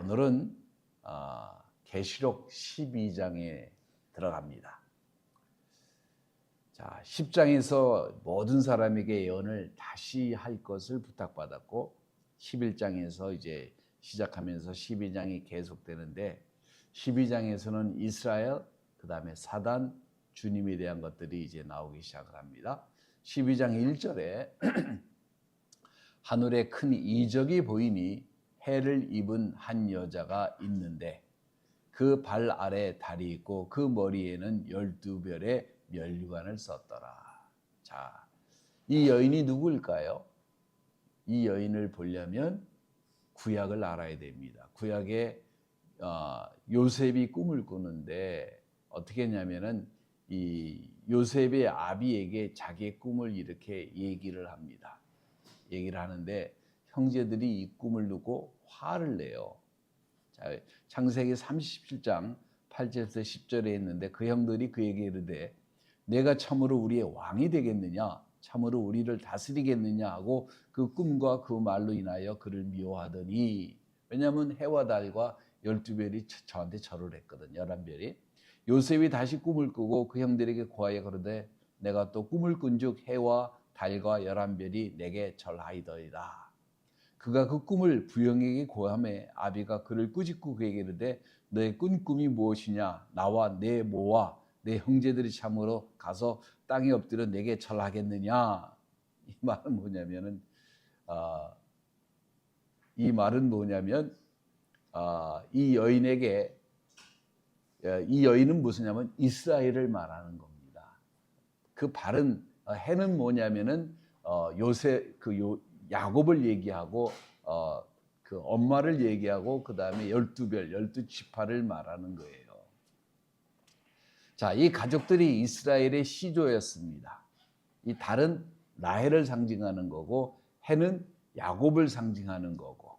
오늘은 계시록 12장에 들어갑니다. 자, 10장에서 모든 사람에게 예언을 다시 할 것을 부탁받았고 11장에서 이제 시작하면서 12장이 계속되는데 12장에서는 이스라엘, 그 다음에 사단, 주님에 대한 것들이 이제 나오기 시작을 합니다. 12장 1절에 하늘에 큰 이적이 보이니 해를 입은 한 여자가 있는데 그 발 아래 달이 있고 그 머리에는 12별의 면류관을 썼더라. 자, 이 여인이 누구일까요? 이 여인을 보려면 구약을 알아야 됩니다. 구약에 요셉이 꿈을 꾸는데 어떻게 했냐면은 이 요셉의 아비에게 자기의 꿈을 이렇게 얘기를 합니다. 얘기를 하는데 형제들이 이 꿈을 듣고 화를 내요. 자, 창세기 37장 8절에서 10절에 있는데 그 형들이 그에게 이르되 내가 참으로 우리의 왕이 되겠느냐, 참으로 우리를 다스리겠느냐 하고 그 꿈과 그 말로 인하여 그를 미워하더니, 왜냐하면 해와 달과 12별이 저한테 절을 했거든. 11별이. 요셉이 다시 꿈을 꾸고 그 형들에게 고하여 그러되 내가 또 꿈을 꾼즉 해와 달과 11별이 내게 절하이더이다. 그가 그 꿈을 부형에게 고하매 아비가 그를 꾸짖고 그에게 이르되 너의 꾼 꿈이 무엇이냐, 나와 내 모와 내 형제들이 참으로 가서 땅에 엎드려 내게 절하겠느냐. 이 말은 뭐냐면은 이 여인에게, 이 여인은 무엇이냐면 이스라엘을 말하는 겁니다. 그 발은 해는 뭐냐면은 요셉 야곱을 얘기하고 그 엄마를 얘기하고 그 다음에 12별 12지파를 말하는 거예요. 자, 이 가족들이 이스라엘의 시조였습니다. 이 달은 라헬을 상징하는 거고 해는 야곱을 상징하는 거고.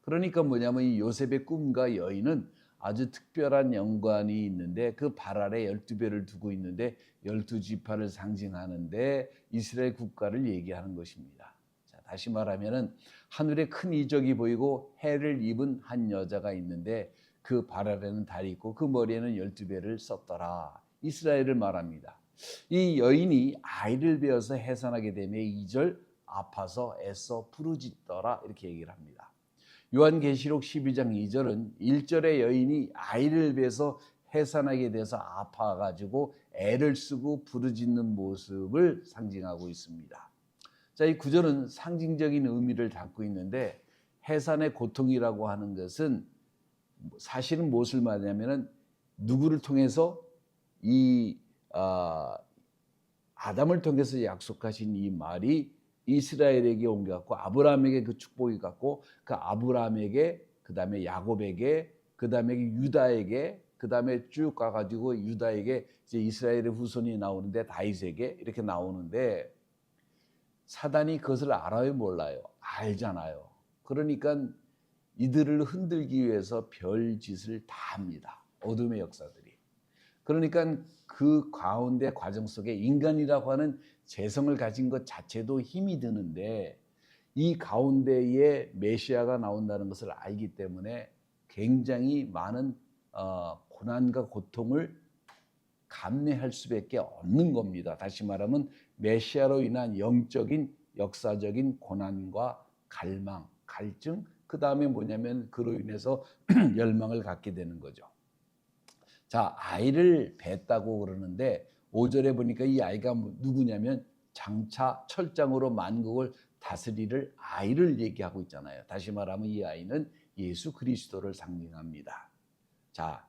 그러니까 뭐냐면 이 요셉의 꿈과 여인은 아주 특별한 연관이 있는데 그 발 아래 12별을 두고 있는데 12지파를 상징하는데 이스라엘 국가를 얘기하는 것입니다. 자, 다시 말하면은 하늘에 큰 이적이 보이고 해를 입은 한 여자가 있는데 그 발 아래는 달이 있고 그 머리에는 12별을 썼더라. 이스라엘을 말합니다. 이 여인이 아이를 베어서 해산하게 되며 2절 아파서 애써 부르짖더라 이렇게 얘기를 합니다. 요한계시록 12장 2절은 1절의 여인이 아이를 베어서 해산하게 돼서 아파가지고 애를 쓰고 부르짖는 모습을 상징하고 있습니다. 자, 이 구절은 상징적인 의미를 담고 있는데 해산의 고통이라고 하는 것은 사실은 무엇을 말하냐면은 누구를 통해서 아담을 통해서 약속하신 이 말이 이스라엘에게 온 것 같고 아브라함에게 그 축복이 갔고 그 아브라함에게 그 다음에 야곱에게 그 다음에 유다에게 그 다음에 쭉 가가지고 유다에게 이제 이스라엘의 후손이 나오는데 다윗에게 이렇게 나오는데 사단이 그것을 알아요, 몰라요? 알잖아요. 그러니까 이들을 흔들기 위해서 별짓을 다 합니다. 어둠의 역사들이. 그러니까 그 가운데 과정 속에 인간이라고 하는 재성을 가진 것 자체도 힘이 드는데 이 가운데에 메시아가 나온다는 것을 알기 때문에 굉장히 많은 고난과 고통을 감내할 수밖에 없는 겁니다. 다시 말하면 메시아로 인한 영적인 역사적인 고난과 갈망, 갈증, 그 다음에 뭐냐면 그로 인해서 열망을 갖게 되는 거죠. 자, 아이를 뱄다고 그러는데 5절에 보니까 이 아이가 누구냐면 장차 철장으로 만국을 다스릴 아이를 얘기하고 있잖아요. 다시 말하면 이 아이는 예수 그리스도를 상징합니다. 자,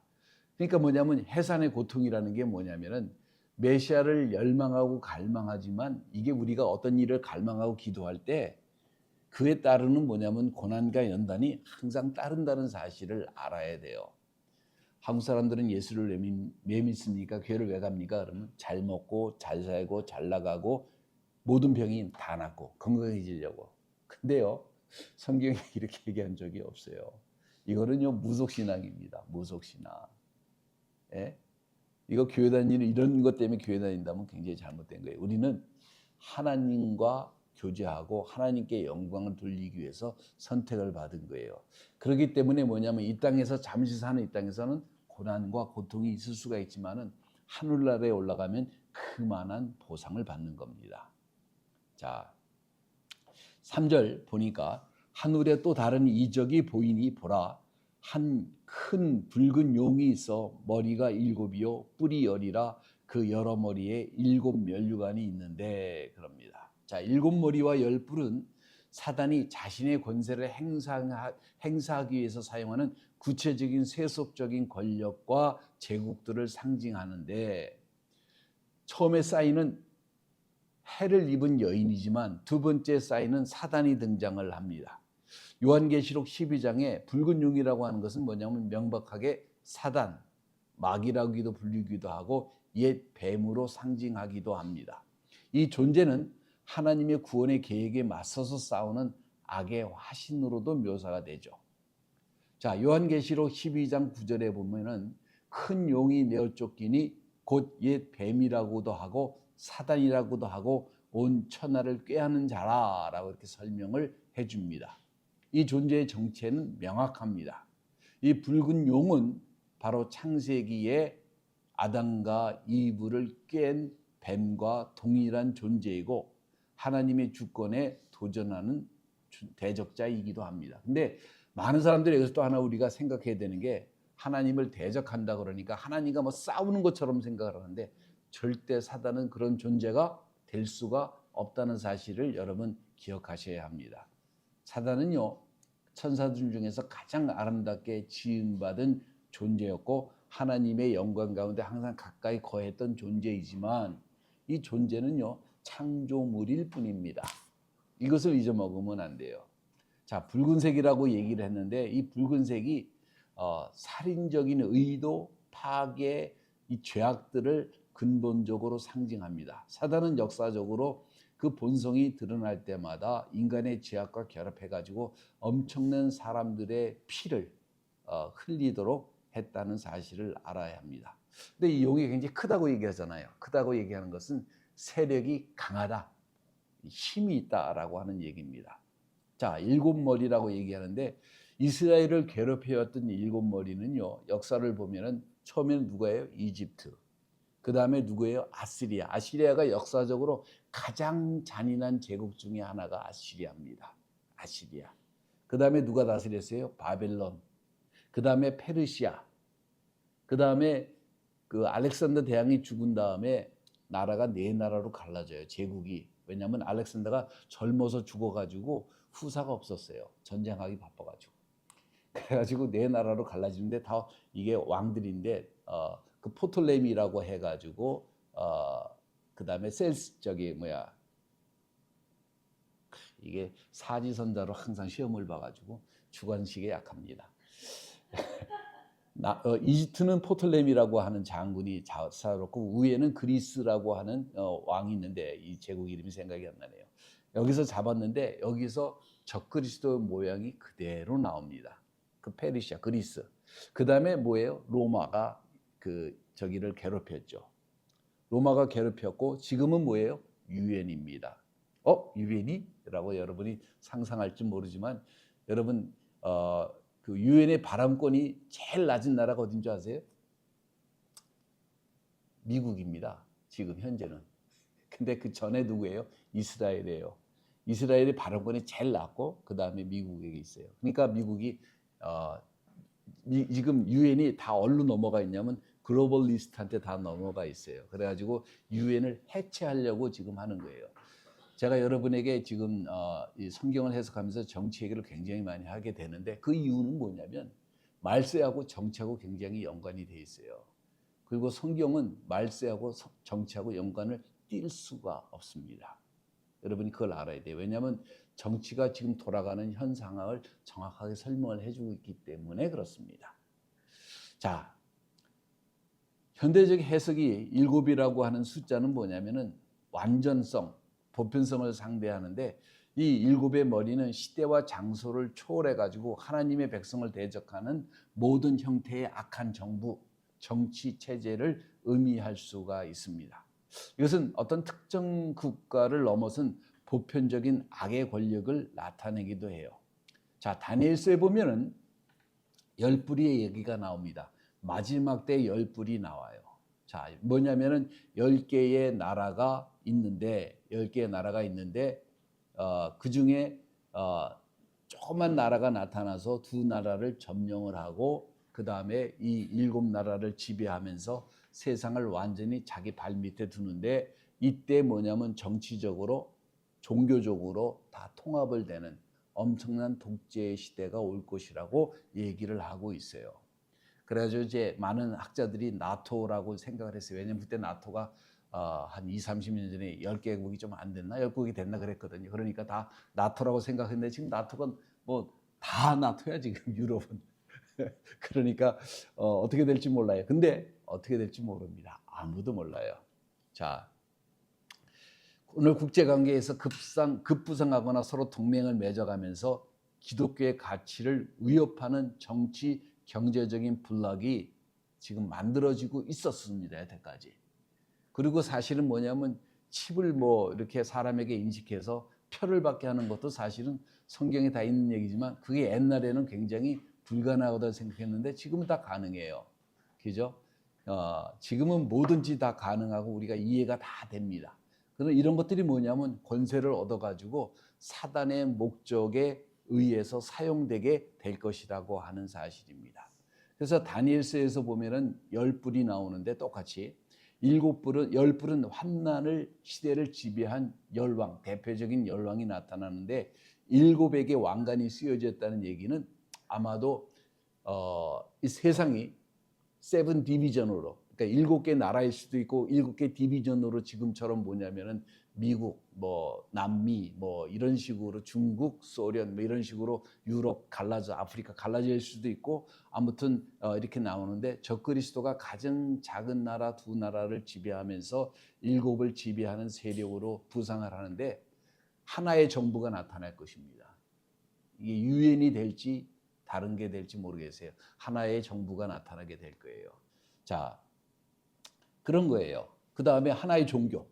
그러니까 뭐냐면 해산의 고통이라는 게 뭐냐면은 메시아를 열망하고 갈망하지만 이게 우리가 어떤 일을 갈망하고 기도할 때 그에 따르는 뭐냐면 고난과 연단이 항상 따른다는 사실을 알아야 돼요. 한국 사람들은 예수를 왜 믿습니까? 교회를 왜 갑니까? 그러면 잘 먹고 잘 살고 잘 나가고 모든 병이 다 낫고 건강해지려고. 근데요, 성경이 이렇게 얘기한 적이 없어요. 이거는요 무속신앙입니다. 무속신앙. 예? 이거 교회 다니는 이런 것 때문에 교회 다닌다면 굉장히 잘못된 거예요. 우리는 하나님과 교제하고 하나님께 영광을 돌리기 위해서 선택을 받은 거예요. 그렇기 때문에 뭐냐면 이 땅에서 잠시 사는 이 땅에서는 고난과 고통이 있을 수가 있지만은 하늘나라에 올라가면 그만한 보상을 받는 겁니다. 자, 3절 보니까 하늘에 또 다른 이적이 보이니 보라 한 큰 붉은 용이 있어 머리가 7이요 뿔이 10이라 그 여러 머리에 7 면류관이 있는데 그럽니다. 자, 7머리와 10뿔은 사단이 자신의 권세를 행사하기 위해서 사용하는 구체적인 세속적인 권력과 제국들을 상징하는데, 처음에 사인은 해를 입은 여인이지만 두 번째 사인은 사단이 등장을 합니다. 요한계시록 12장에 붉은 용이라고 하는 것은 뭐냐면 명백하게 사단, 마귀라고도 불리기도 하고 옛 뱀으로 상징하기도 합니다. 이 존재는 하나님의 구원의 계획에 맞서서 싸우는 악의 화신으로도 묘사가 되죠. 자, 요한계시록 12장 9절에 보면은 큰 용이 내어 쫓기니 곧 옛 뱀이라고도 하고 사단이라고도 하고 온 천하를 꾀하는 자라라고 이렇게 설명을 해줍니다. 이 존재의 정체는 명확합니다. 이 붉은 용은 바로 창세기에 아담과 이브를 깬 뱀과 동일한 존재이고 하나님의 주권에 도전하는 대적자이기도 합니다. 근데 많은 사람들이 여기서 또 하나 우리가 생각해야 되는 게, 하나님을 대적한다 그러니까 하나님과 뭐 싸우는 것처럼 생각을 하는데 절대 사단은 그런 존재가 될 수가 없다는 사실을 여러분 기억하셔야 합니다. 사단은요, 천사들 중에서 가장 아름답게 지음받은 존재였고 하나님의 영광 가운데 항상 가까이 거했던 존재이지만 이 존재는요, 창조물일 뿐입니다. 이것을 잊어먹으면 안 돼요. 자, 붉은색이라고 얘기를 했는데 이 붉은색이 살인적인 의도, 파괴, 이 죄악들을 근본적으로 상징합니다. 사단은 역사적으로 그 본성이 드러날 때마다 인간의 죄악과 결합해가지고 엄청난 사람들의 피를 흘리도록 했다는 사실을 알아야 합니다. 근데 이 용이 굉장히 크다고 얘기하잖아요. 크다고 얘기하는 것은 세력이 강하다, 힘이 있다라고 하는 얘기입니다. 자, 7머리라고 얘기하는데 이스라엘을 괴롭혀왔던 7머리는요, 역사를 보면은 처음에는 누구예요? 이집트. 그 다음에 누구예요? 아시리아. 아시리아가 역사적으로 가장 잔인한 제국 중에 하나가 아시리아입니다. 아시리아. 그 다음에 누가 다스렸어요? 바벨론. 그 다음에 페르시아. 그 다음에 그 알렉산더 대왕이 죽은 다음에 나라가 4나라로 갈라져요. 제국이. 왜냐하면 알렉산더가 젊어서 죽어가지고 후사가 없었어요. 전쟁하기 바빠가지고. 그래가지고 4나라로 갈라지는데 다 이게 왕들인데 그 포톨레미라고 해가지고 그 다음에 이게 사지선다로 항상 시험을 봐가지고 주관식에 약합니다. 이집트는 포톨레미라고 하는 장군이 살았고 위에는 그리스라고 하는 왕이 있는데 이 제국 이름이 생각이 안 나네요. 여기서 잡았는데 여기서 적그리스도 모양이 그대로 나옵니다. 그 페르시아, 그리스. 그 다음에 뭐예요? 로마가 저기를 괴롭혔죠. 로마가 괴롭혔고 지금은 뭐예요? 유엔입니다. 유엔이? 라고 여러분이 상상할지 모르지만 여러분 그 유엔의 발언권이 제일 낮은 나라가 어딘 줄 아세요? 미국입니다. 지금 현재는. 근데 그 전에 누구예요? 이스라엘이에요. 이스라엘의 발언권이 제일 낮고 그 다음에 미국에게 있어요. 그러니까 미국이 지금 유엔이 다 어디로 넘어가 있냐면 글로벌리스트한테 다 넘어가 있어요. 그래가지고 유엔을 해체하려고 지금 하는 거예요. 제가 여러분에게 지금 이 성경을 해석하면서 정치 얘기를 굉장히 많이 하게 되는데 그 이유는 뭐냐면 말세하고 정치하고 굉장히 연관이 돼 있어요. 그리고 성경은 말세하고 정치하고 연관을 띌 수가 없습니다. 여러분이 그걸 알아야 돼요. 왜냐하면 정치가 지금 돌아가는 현 상황을 정확하게 설명을 해주고 있기 때문에 그렇습니다. 자, 현대적 해석이 7이라고 하는 숫자는 뭐냐면은 완전성, 보편성을 상대하는데 이 7의 머리는 시대와 장소를 초월해가지고 하나님의 백성을 대적하는 모든 형태의 악한 정부, 정치 체제를 의미할 수가 있습니다. 이것은 어떤 특정 국가를 넘어선 보편적인 악의 권력을 나타내기도 해요. 자, 다니엘서에 보면은 열 뿌리의 얘기가 나옵니다. 마지막 때 열 뿌리 나와요. 자, 뭐냐면은 10개의 나라가 있는데 그 중에 조그만 나라가 나타나서 두 나라를 점령을 하고 그 다음에 이 7나라를 지배하면서 세상을 완전히 자기 발 밑에 두는데, 이때 뭐냐면 정치적으로 종교적으로 다 통합을 되는 엄청난 독재의 시대가 올 것이라고 얘기를 하고 있어요. 그래가지고 이제 많은 학자들이 나토라고 생각을 했어요. 왜냐면 그때 나토가 한 20, 30년 전에 10개국이 좀 안 됐나? 10개국이 됐나 그랬거든요. 그러니까 다 나토라고 생각했는데 지금 나토가 뭐 다 나토야 지금 유럽은. 그러니까 어떻게 될지 몰라요. 근데 어떻게 될지 모릅니다. 아무도 몰라요. 자, 오늘 국제관계에서 급부상하거나 서로 동맹을 맺어가면서 기독교의 가치를 위협하는 정치, 경제적인 분락이 지금 만들어지고 있었습니다. 여태까지. 그리고 사실은 뭐냐면 칩을 뭐 이렇게 사람에게 인식해서 표를 받게 하는 것도 사실은 성경에 다 있는 얘기지만 그게 옛날에는 굉장히 불가능하다고 생각했는데 지금은 다 가능해요. 그죠? 지금은 뭐든지 다 가능하고 우리가 이해가 다 됩니다. 그럼 이런 것들이 뭐냐면 권세를 얻어가지고 사단의 목적에 의해서 사용되게 될 것이라고 하는 사실입니다. 그래서 다니엘서에서 보면은 10뿔이 나오는데 똑같이 7뿔은 10뿔은 환난을 시대를 지배한 열왕, 대표적인 열왕이 나타나는데 7에게 왕관이 쓰여졌다는 얘기는 아마도 이 세상이 세븐 디비전으로, 그러니까 7개 나라일 수도 있고 7개 디비전으로 지금처럼 뭐냐면은 미국, 뭐 남미, 뭐 이런 식으로 중국, 소련, 뭐 이런 식으로 유럽 갈라져, 아프리카 갈라질 수도 있고 아무튼 이렇게 나오는데 적그리스도가 가장 작은 나라 두 나라를 지배하면서 7을 지배하는 세력으로 부상을 하는데 하나의 정부가 나타날 것입니다. 이게 유엔이 될지 다른 게 될지 모르겠어요. 하나의 정부가 나타나게 될 거예요. 자, 그런 거예요. 그 다음에 하나의 종교.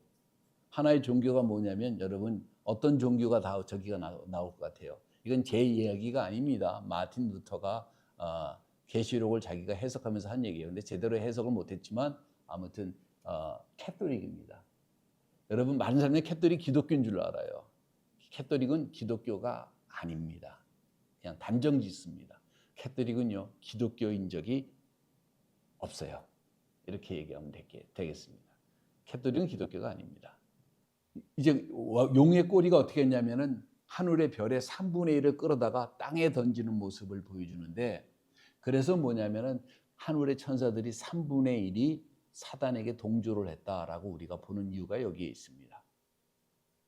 하나의 종교가 뭐냐면 여러분 어떤 종교가 다 저기가 나올 것 같아요. 이건 제 이야기가 아닙니다. 마틴 루터가 계시록을 자기가 해석하면서 한 얘기예요. 근데 제대로 해석을 못했지만 아무튼 캐톨릭입니다. 여러분 많은 사람들이 캐톨릭 기독교인 줄 알아요. 캐톨릭은 기독교가 아닙니다. 그냥 단정 짓습니다. 캐톨릭은요 기독교인 적이 없어요. 이렇게 얘기하면 되겠습니다. 캐톨릭은 기독교가 아닙니다. 이제 용의 꼬리가 어떻게 했냐면은 하늘의 별의 3분의 1을 끌어다가 땅에 던지는 모습을 보여주는데, 그래서 뭐냐면은 하늘의 천사들이 3분의 1이 사단에게 동조를 했다라고 우리가 보는 이유가 여기에 있습니다.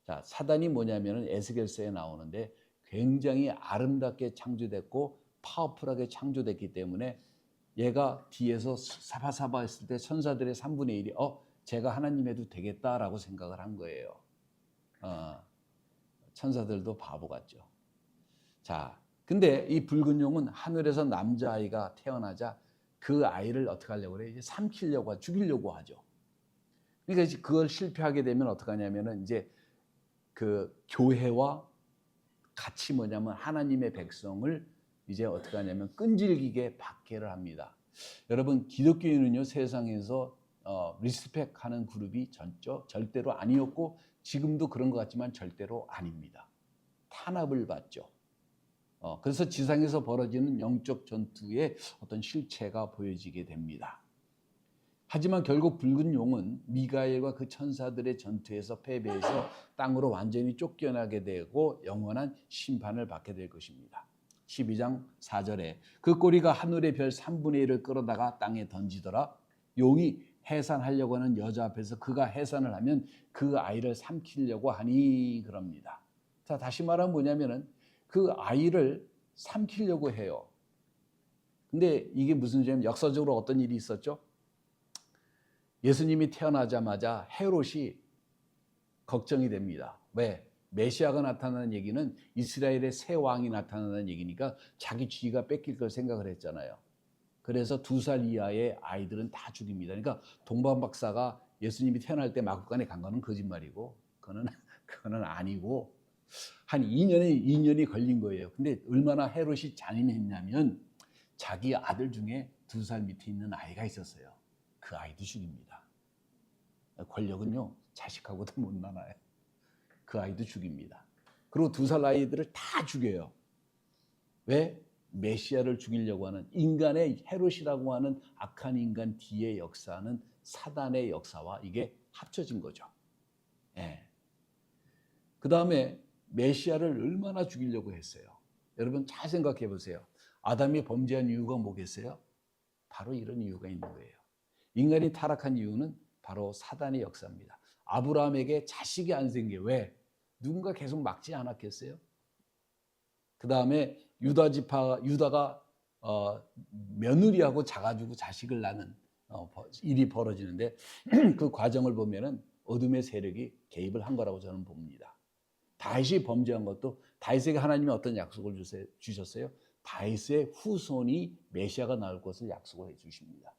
자, 사단이 뭐냐면은 에스겔서에 나오는데 굉장히 아름답게 창조됐고 파워풀하게 창조됐기 때문에 얘가 뒤에서 사바사바 했을 때 천사들의 3분의 1이 제가 하나님 해도 되겠다라고 생각을 한 거예요. 천사들도 바보 같죠. 자, 근데 이 붉은 용은 하늘에서 남자아이가 태어나자 그 아이를 어떻게 하려고 그래? 이제 삼키려고, 죽이려고 하죠. 그러니까 이제 그걸 실패하게 되면 어떻게 하냐면은 이제 그 교회와 같이 뭐냐면 하나님의 백성을 이제 어떻게 하냐면 끈질기게 박해를 합니다. 여러분 기독교인은요 세상에서 리스펙하는 그룹이 절대로 아니었고 지금도 그런 것 같지만 절대로 아닙니다. 탄압을 받죠. 그래서 지상에서 벌어지는 영적 전투의 어떤 실체가 보여지게 됩니다. 하지만 결국 붉은 용은 미가엘과 그 천사들의 전투에서 패배해서 땅으로 완전히 쫓겨나게 되고 영원한 심판을 받게 될 것입니다. 12장 4절에 그 꼬리가 하늘의 별 3분의 1을 끌어다가 땅에 던지더라. 용이 해산하려고 하는 여자 앞에서 그가 해산을 하면 그 아이를 삼키려고 하니 그럽니다. 자, 다시 말하면 뭐냐면은 그 아이를 삼키려고 해요. 근데 이게 무슨 소리냐면 역사적으로 어떤 일이 있었죠? 예수님이 태어나자마자 헤롯이 걱정이 됩니다. 왜? 메시아가 나타나는 얘기는 이스라엘의 새 왕이 나타나는 얘기니까 자기 쥐가 뺏길 걸 생각을 했잖아요. 그래서 2살 이하의 아이들은 다 죽입니다. 그러니까 동방 박사가 예수님이 태어날 때 마구간에 간 거는 거짓말이고 그거는 아니고 한 2년이 걸린 거예요. 근데 얼마나 헤롯이 잔인했냐면 자기 아들 중에 2살 밑에 있는 아이가 있었어요. 그 아이도 죽입니다. 권력은요 자식하고도 못 나눠요. 그 아이도 죽입니다. 그리고 2살 아이들을 다 죽여요. 왜? 메시아를 죽이려고 하는 인간의 헤롯이라고 하는 악한 인간 뒤의 역사는 사단의 역사와 이게 합쳐진 거죠. 예. 그 다음에 메시아를 얼마나 죽이려고 했어요. 여러분 잘 생각해 보세요. 아담이 범죄한 이유가 뭐겠어요? 바로 이런 이유가 있는 거예요. 인간이 타락한 이유는 바로 사단의 역사입니다. 아브라함에게 자식이 안 생겨. 왜? 누군가 계속 막지 않았겠어요? 그 다음에 유다가 며느리하고 자가지고 자식을 낳는 일이 벌어지는데 그 과정을 보면은 어둠의 세력이 개입을 한 거라고 저는 봅니다. 다윗이 범죄한 것도 다윗에게 하나님이 어떤 약속을 주셨어요? 다윗의 후손이 메시아가 나올 것을 약속을 해 주십니다.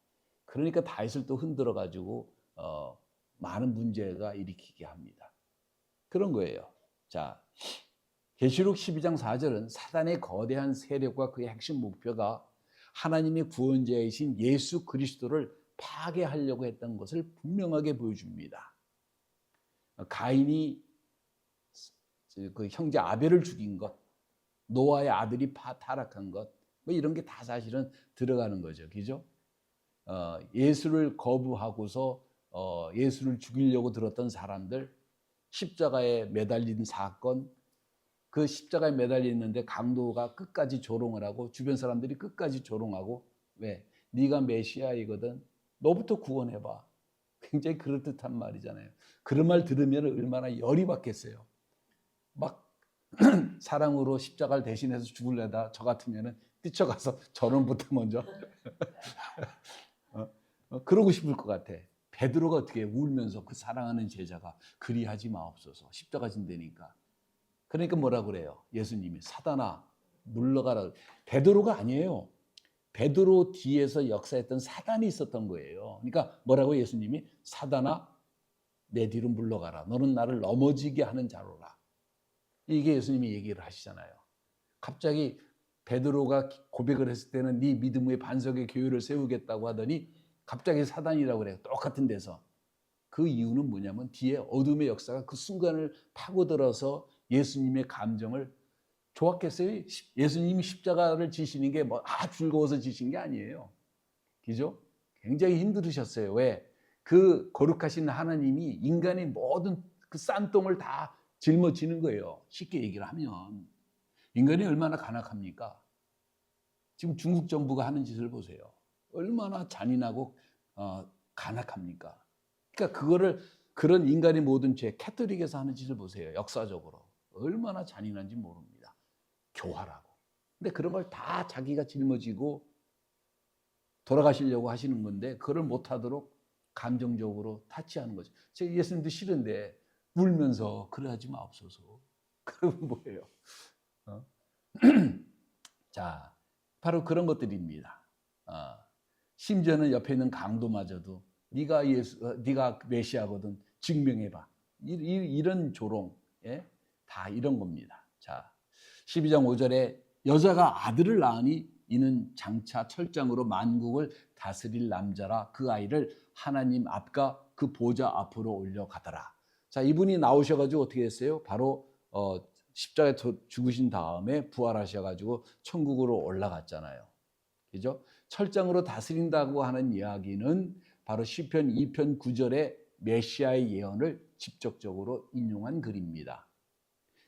그러니까 다윗을 또 흔들어 가지고 많은 문제가 일으키게 합니다. 그런 거예요. 자, 계시록 12장 4절은 사단의 거대한 세력과 그의 핵심 목표가 하나님의 구원자이신 예수 그리스도를 파괴하려고 했던 것을 분명하게 보여줍니다. 가인이 그 형제 아벨을 죽인 것, 노아의 아들이 타락한 것, 뭐 이런 게 다 사실은 들어가는 거죠. 그죠? 예수를 거부하고서 예수를 죽이려고 들었던 사람들, 십자가에 매달린 사건, 그 십자가에 매달려 있는데 강도가 끝까지 조롱을 하고 주변 사람들이 끝까지 조롱하고 왜? 네가 메시아이거든. 너부터 구원해봐. 굉장히 그럴듯한 말이잖아요. 그런 말 들으면 얼마나 열이 받겠어요. 막 사랑으로 십자가를 대신해서 죽을래다 저 같으면 뛰쳐가서 저놈부터 먼저 그러고 싶을 것 같아. 베드로가 어떻게 울면서 그 사랑하는 제자가 그리하지 마옵소서 십자가 진대니까. 그러니까 뭐라 그래요? 예수님이 사단아 물러가라. 베드로가 아니에요. 베드로 뒤에서 역사했던 사단이 있었던 거예요. 그러니까 뭐라고 예수님이 사단아 내 뒤로 물러가라. 너는 나를 넘어지게 하는 자로라. 이게 예수님이 얘기를 하시잖아요. 갑자기 베드로가 고백을 했을 때는 네 믿음의 반석의 교회를 세우겠다고 하더니 갑자기 사단이라고 그래요. 똑같은 데서. 그 이유는 뭐냐면 뒤에 어둠의 역사가 그 순간을 파고들어서 예수님의 감정을 좋았겠어요? 예수님이 십자가를 지시는 게 뭐 즐거워서 지신 게 아니에요. 그죠? 굉장히 힘들으셨어요. 왜? 그 거룩하신 하나님이 인간의 모든 그 싼똥을 다 짊어지는 거예요. 쉽게 얘기를 하면. 인간이 얼마나 간악합니까? 지금 중국 정부가 하는 짓을 보세요. 얼마나 잔인하고 간악합니까? 그러니까 그런 인간의 모든 죄, 캐톨릭에서 하는 짓을 보세요. 역사적으로. 얼마나 잔인한지 모릅니다. 교활하고. 근데 그런 걸 다 자기가 짊어지고 돌아가시려고 하시는 건데 그걸 못하도록 감정적으로 타치하는 거죠. 제가 예수님도 싫은데 울면서 그러하지 마옵소서. 그러면 뭐예요? 자, 바로 그런 것들입니다. 심지어는 옆에 있는 강도마저도 네가 메시아거든 증명해봐. 이런 조롱, 다 이런 겁니다. 자, 12장 5절에 여자가 아들을 낳으니 이는 장차 철장으로 만국을 다스릴 남자라 그 아이를 하나님 앞과 그 보좌 앞으로 올려가더라. 자, 이분이 나오셔가지고 어떻게 했어요? 바로 십자가에 죽으신 다음에 부활하셔가지고 천국으로 올라갔잖아요. 그죠? 철장으로 다스린다고 하는 이야기는 바로 시편 2편 9절의 메시아의 예언을 직접적으로 인용한 글입니다.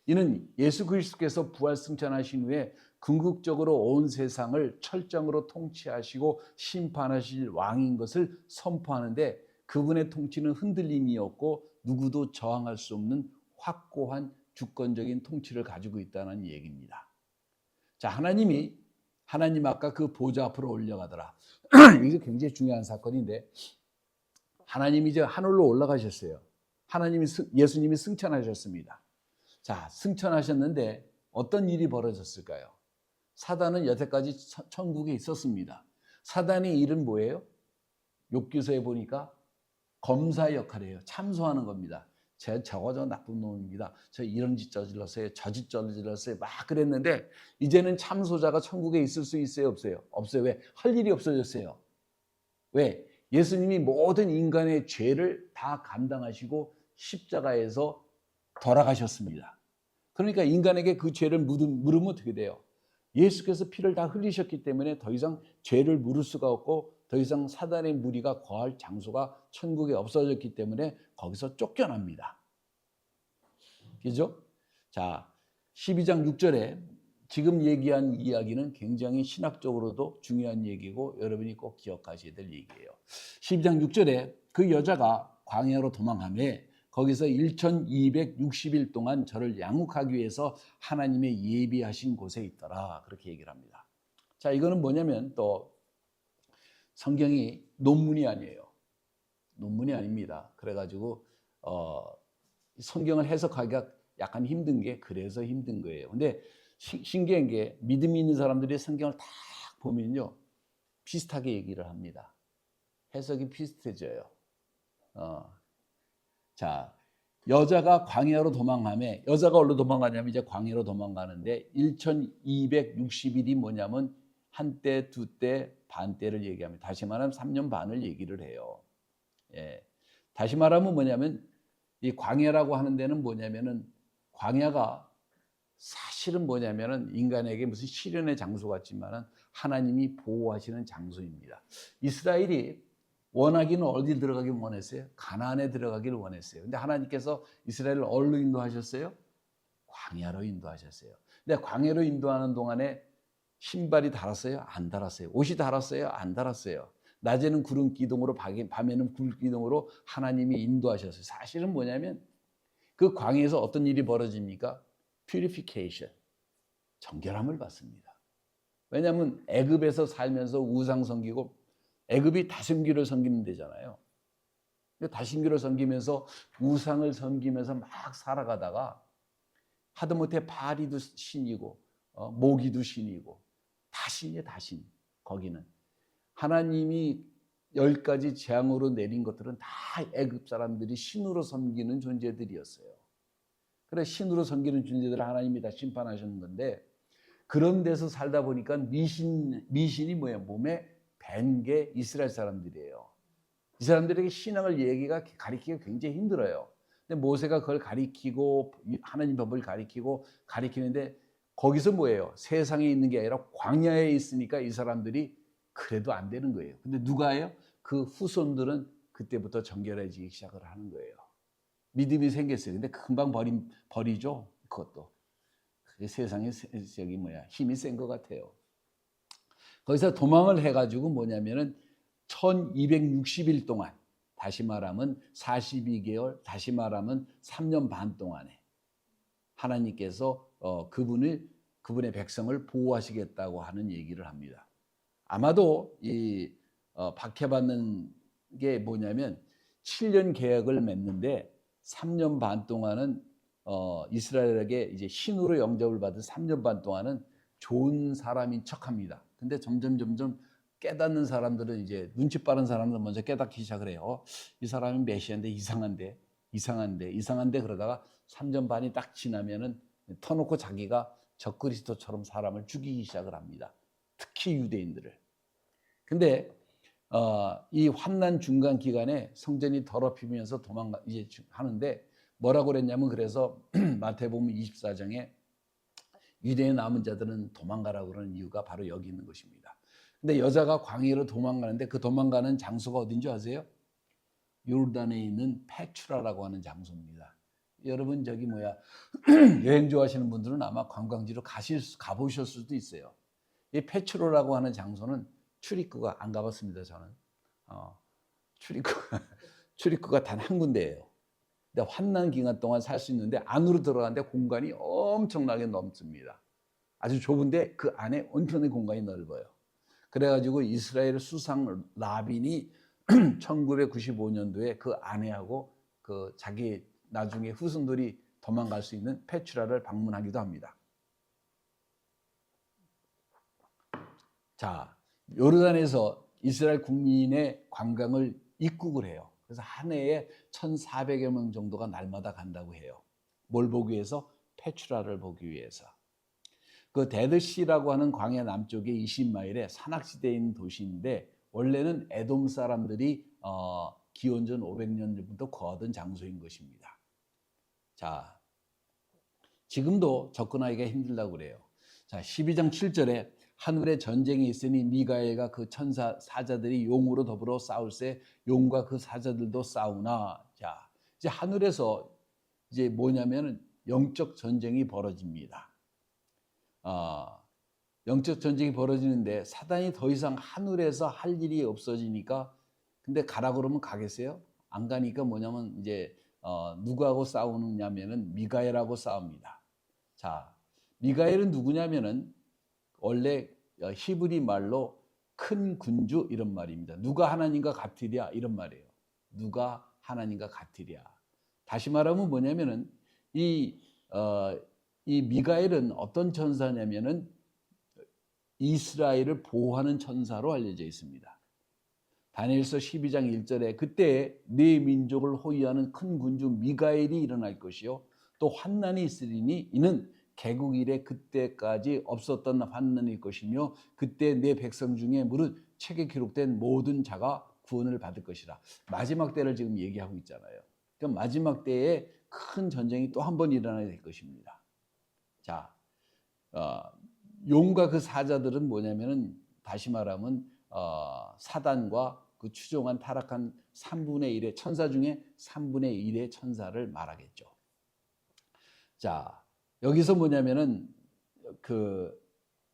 이는 예수 그리스도께서 부활 승천하신 후에 궁극적으로 온 세상을 철장으로 통치하시고 심판하실 왕인 것을 선포하는데 그분의 통치는 흔들림이 없고 누구도 저항할 수 없는 확고한 주권적인 통치를 가지고 있다는 얘기입니다. 자, 하나님 아까 그 보좌 앞으로 올려가더라. 이게 굉장히 중요한 사건인데 하나님이 이제 하늘로 올라가셨어요. 예수님이 승천하셨습니다. 자, 승천하셨는데 어떤 일이 벌어졌을까요? 사단은 여태까지 천국에 있었습니다. 사단의 일은 뭐예요? 욥기서에 보니까 검사 역할이에요. 참소하는 겁니다. 저거 저 나쁜 놈입니다. 저 이런 짓 저질렀어요. 저 짓 저질렀어요. 막 그랬는데 이제는 참소자가 천국에 있을 수 있어요? 없어요? 없어요. 왜? 할 일이 없어졌어요. 왜? 예수님이 모든 인간의 죄를 다 감당하시고 십자가에서 돌아가셨습니다. 그러니까 인간에게 그 죄를 물으면 어떻게 돼요? 예수께서 피를 다 흘리셨기 때문에 더 이상 죄를 물을 수가 없고 더 이상 사단의 무리가 거할 장소가 천국에 없어졌기 때문에 거기서 쫓겨납니다. 그죠? 자, 12장 6절에 지금 얘기한 이야기는 굉장히 신학적으로도 중요한 얘기고 여러분이 꼭 기억하셔야 될 얘기예요. 12장 6절에 그 여자가 광야로 도망하며 거기서 1260일 동안 저를 양육하기 위해서 하나님의 예비하신 곳에 있더라. 그렇게 얘기를 합니다. 자, 이거는 뭐냐면 또 성경이 논문이 아니에요. 논문이 아닙니다. 그래가지고 성경을 해석하기가 약간 힘든 게 그래서 힘든 거예요. 근데 신기한 게 믿음 있는 사람들이 성경을 다 보면요 비슷하게 얘기를 합니다. 해석이 비슷해져요. 자, 여자가 광야로 도망가며 여자가 어디로 도망가냐면 이제 광야로 도망가는데 1260일이 뭐냐면 한때, 두때, 반때를 얘기합니다. 다시 말하면 3년 반을 얘기를 해요. 예. 다시 말하면 뭐냐면 이 광야라고 하는 데는 뭐냐면은 광야가 사실은 뭐냐면은 인간에게 무슨 시련의 장소 같지만은 하나님이 보호하시는 장소입니다. 이스라엘이 원하기는 어디 들어가길 원했어요? 가나안에 들어가기를 원했어요. 근데 하나님께서 이스라엘을 어디로 인도하셨어요? 광야로 인도하셨어요. 근데 광야로 인도하는 동안에 신발이 닳았어요? 안 닳았어요? 옷이 닳았어요? 안 닳았어요? 낮에는 구름 기둥으로 밤에는 불 기둥으로 하나님이 인도하셨어요. 사실은 뭐냐면 그 광야에서 어떤 일이 벌어집니까? purification, 정결함을 받습니다. 왜냐하면 애굽에서 살면서 우상 섬기고 애굽이 다심기를 섬기는 데잖아요. 다심기를 섬기면서 우상을 섬기면서 막 살아가다가 하다못해 바리도 신이고 모기도 신이고 다 신이에요. 다 신. 거기는 하나님이 10가지 재앙으로 내린 것들은 다 애굽 사람들이 신으로 섬기는 존재들이었어요. 그래 신으로 섬기는 존재들을 하나님이 다 심판하셨는 건데 그런 데서 살다 보니까 미신이 뭐예요? 몸에 밴 게 이스라엘 사람들이에요. 이 사람들에게 신앙을 가리키기가 굉장히 힘들어요. 근데 모세가 그걸 가리키고 하나님 법을 가리키는데 거기서 뭐예요? 세상에 있는 게 아니라 광야에 있으니까 이 사람들이 그래도 안 되는 거예요. 근데 누가 해요? 그 후손들은 그때부터 정결해지기 시작을 하는 거예요. 믿음이 생겼어요. 근데 금방 버리죠. 그것도. 세상에 힘이 센 것 같아요. 거기서 도망을 해가지고 뭐냐면은 1260일 동안 다시 말하면 42개월 다시 말하면 3년 반 동안에 하나님께서 그분의 백성을 보호하시겠다고 하는 얘기를 합니다. 아마도 이 박해받는 게 뭐냐면 7년 계약을 맺는데 3년 반 동안은 이스라엘에게 이제 신으로 영접을 받은 3년 반 동안은 좋은 사람인 척합니다. 근데 점점 깨닫는 사람들은 이제 눈치 빠른 사람들은 먼저 깨닫기 시작을 해요. 이 사람이 메시아인데 이상한데 그러다가 3년 반이 딱 지나면은 터놓고 자기가 적그리스도처럼 사람을 죽이기 시작을 합니다. 특히 유대인들을. 근데 이 환난 중간 기간에 성전이 더럽히면서 이제 하는데 뭐라고 그랬냐면 그래서 마태복음 24장에 유대인 남은 자들은 도망가라고 그러는 이유가 바로 여기 있는 것입니다. 근데 여자가 광야로 도망가는데 그 도망가는 장소가 어딘지 아세요? 요르단에 있는 페추라라고 하는 장소입니다. 여러분 여행 좋아하시는 분들은 아마 관광지로 가보셨을 수도 있어요. 이 페추라라고 하는 장소는 출입구가 안 가봤습니다. 저는 출입구가 단 한 군데예요. 근데 환난 기간 동안 살 수 있는데 안으로 들어가는데 공간이 엄청나게 넘습니다. 아주 좁은데 그 안에 엄청나게 공간이 넓어요. 그래가지고 이스라엘 수상 라빈이 1995년도에 그 아내하고 그 자기 나중에 후손들이 도망갈 수 있는 페추라를 방문하기도 합니다. 자, 요르단에서 이스라엘 국민의 관광을 입국을 해요. 그래서 한 해에 1,400여 명 정도가 날마다 간다고 해요. 뭘 보기 위해서? 페추라를 보기 위해서. 그 데드시라고 하는 광야 남쪽에 20마일에 산악지대에 있는 도시인데 원래는 에돔 사람들이 기원전 500년 전부터 거하던 장소인 것입니다. 자, 지금도 접근하기가 힘들다고 그래요. 자, 12장 7절에 하늘에 전쟁이 있으니 미가엘과 그 천사 사자들이 용으로 더불어 싸울세 용과 그 사자들도 싸우나. 자, 이제 하늘에서 이제 뭐냐면은 영적 전쟁이 벌어집니다. 영적 전쟁이 벌어지는데 사단이 더 이상 하늘에서 할 일이 없어지니까 근데 가라 그러면 가겠어요? 안 가니까 뭐냐면 이제 누구하고 싸우느냐면은 미가엘하고 싸웁니다. 자, 미가엘은 누구냐면은 원래 히브리 말로 큰 군주 이런 말입니다. 누가 하나님과 같으랴 이런 말이에요. 누가 하나님과 같으랴. 다시 말하면 뭐냐면은 이 미가엘은 어떤 천사냐면은 이스라엘을 보호하는 천사로 알려져 있습니다. 다니엘서 12장 1절에 그때 네 민족을 호위하는 큰 군주 미가엘이 일어날 것이요 또 환난이 있으리니 이는 개국 이래 그때까지 없었던 환난일 것이며 그때 내 백성 중에 무릇 책에 기록된 모든 자가 구원을 받을 것이라. 마지막 때를 지금 얘기하고 있잖아요. 그러니까 마지막 때에 큰 전쟁이 또 한 번 일어나야 될 것입니다. 자, 용과 그 사자들은 뭐냐면은 다시 말하면 사단과 그 추종한 타락한 3분의 1의 천사 중에 3분의 1의 천사를 말하겠죠. 자, 여기서 뭐냐면은 그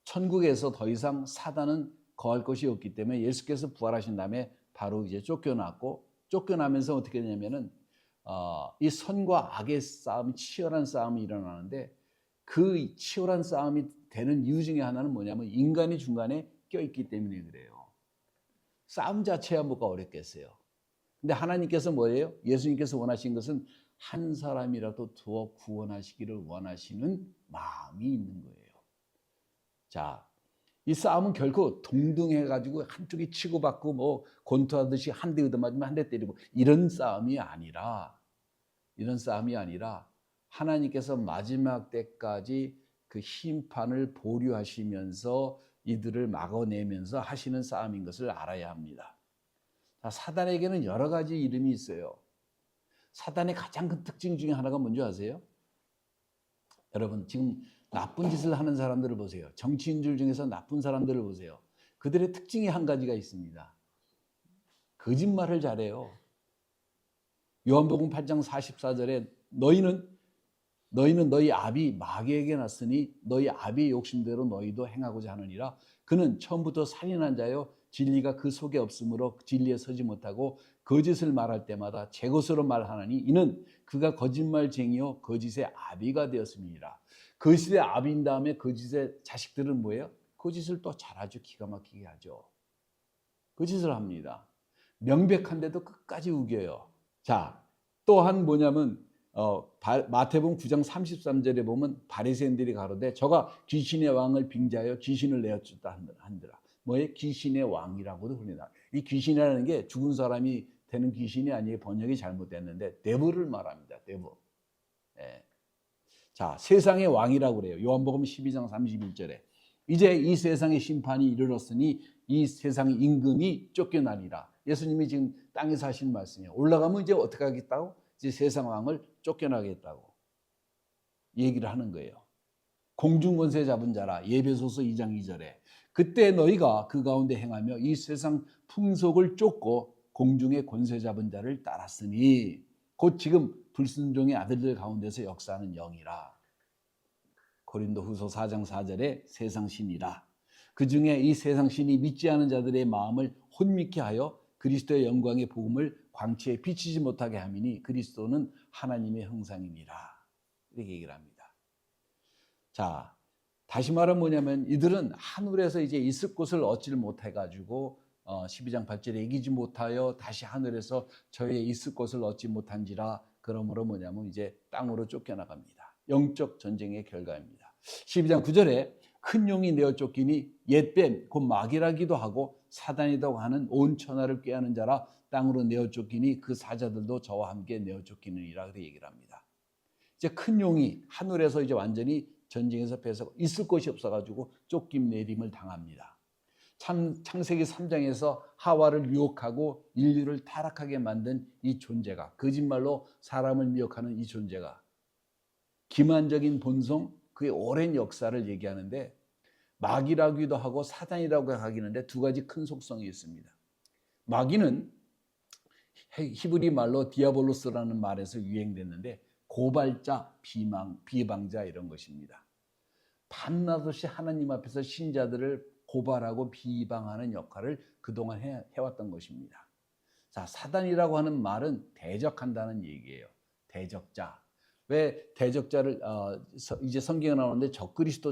천국에서 더 이상 사단은 거할 것이 없기 때문에 예수께서 부활하신 다음에 바로 이제 쫓겨났고 쫓겨나면서 어떻게 되냐면은 이 선과 악의 싸움, 치열한 싸움이 일어나는데 그 치열한 싸움이 되는 이유 중에 하나는 뭐냐면 인간이 중간에 껴있기 때문에 그래요. 싸움 자체야 뭐가 어렵겠어요. 근데 하나님께서 뭐예요? 예수님께서 원하신 것은 한 사람이라도 더 구원하시기를 원하시는 마음이 있는 거예요. 자, 이 싸움은 결코 동등해가지고 한쪽이 치고받고 뭐 권투하듯이 한 대 얻어맞으면 한 대 때리고 이런 싸움이 아니라 하나님께서 마지막 때까지 그 심판을 보류하시면서 이들을 막아내면서 하시는 싸움인 것을 알아야 합니다. 자, 사단에게는 여러 가지 이름이 있어요. 사단의 가장 큰 특징 중에 하나가 뭔지 아세요? 여러분 지금 나쁜 짓을 하는 사람들을 보세요. 정치인들 중에서 나쁜 사람들을 보세요. 그들의 특징이 한 가지가 있습니다. 거짓말을 잘해요. 요한복음 8장 44절에 너희는 너희 아비 마귀에게 났으니 너희 아비의 욕심대로 너희도 행하고자 하느니라. 그는 처음부터 살인한 자요 진리가 그 속에 없으므로 진리에 서지 못하고 거짓을 말할 때마다 제 것으로 말하나니 이는 그가 거짓말쟁이요 거짓의 아비가 되었음이니라. 거짓의 아비인 다음에 거짓의 자식들은 뭐예요? 거짓을 또 잘하죠. 기가 막히게 하죠. 거짓을 합니다. 명백한데도 끝까지 우겨요. 자, 또한 뭐냐면 마태복음 9장 33절에 보면 바리새인들이 가로되 저가 귀신의 왕을 빙자하여 귀신을 내어주다 한더라. 뭐에 귀신의 왕이라고도 그럽니다. 이 귀신이라는 게 죽은 사람이 되는 귀신이 아니에요. 번역이 잘못됐는데 데브를 말합니다. 데브. 예. 자, 세상의 왕이라고 그래요. 요한복음 12장 31절에 이제 이 세상의 심판이 이르렀으니 이 세상의 임금이 쫓겨나리라. 예수님이 지금 땅에서 하신 말씀이에요. 올라가면 이제 어떻게 하겠다고? 이제 세상 왕을 쫓겨나겠다고 얘기를 하는 거예요. 공중 권세 잡은 자라. 에베소서 2장 2절에 그때 너희가 그 가운데 행하며 이 세상 풍속을 쫓고 공중의 권세 잡은 자를 따랐으니 곧 지금 불순종의 아들들 가운데서 역사하는 영이라. 고린도후서 4장 4절에 세상 신이라. 그 중에 이 세상 신이 믿지 않은 자들의 마음을 혼미케 하여 그리스도의 영광의 복음을 광채에 비치지 못하게 함이니 그리스도는 하나님의 형상이니라. 이렇게 얘기를 합니다. 자, 다시 말하면 뭐냐면 이들은 하늘에서 이제 있을 곳을 얻지를 못해가지고 12장 8절에 이기지 못하여 다시 하늘에서 저희의 있을 곳을 얻지 못한지라. 그러므로 뭐냐면 이제 땅으로 쫓겨나갑니다. 영적 전쟁의 결과입니다. 12장 9절에 큰 용이 내어 쫓기니 옛뱀 곧 마귀라기도 하고 사단이라고 하는 온 천하를 꾀하는 자라 땅으로 내어 쫓기니 그 사자들도 저와 함께 내어 쫓기느니라 그렇게 얘기를 합니다. 이제 큰 용이 하늘에서 이제 완전히 전쟁에서 패서 있을 곳이 없어가지고 쫓김 내림을 당합니다. 창세기 3장에서 하와를 유혹하고 인류를 타락하게 만든 이 존재가, 거짓말로 사람을 미혹하는 이 존재가 기만적인 본성, 그의 오랜 역사를 얘기하는데 마귀라기도 하고 사단이라고 하기는데 두 가지 큰 속성이 있습니다. 마귀는 히브리 말로 디아볼로스라는 말에서 유행됐는데 고발자, 비방자 이런 것입니다. 밤낮 없이 하나님 앞에서 신자들을 고발하고 비방하는 역할을 그동안 해왔던 것입니다. 자, 사단이라고 하는 말은 대적한다는 얘기예요. 대적자. 왜 대적자를 이제 성경에 나오는데 적그리스도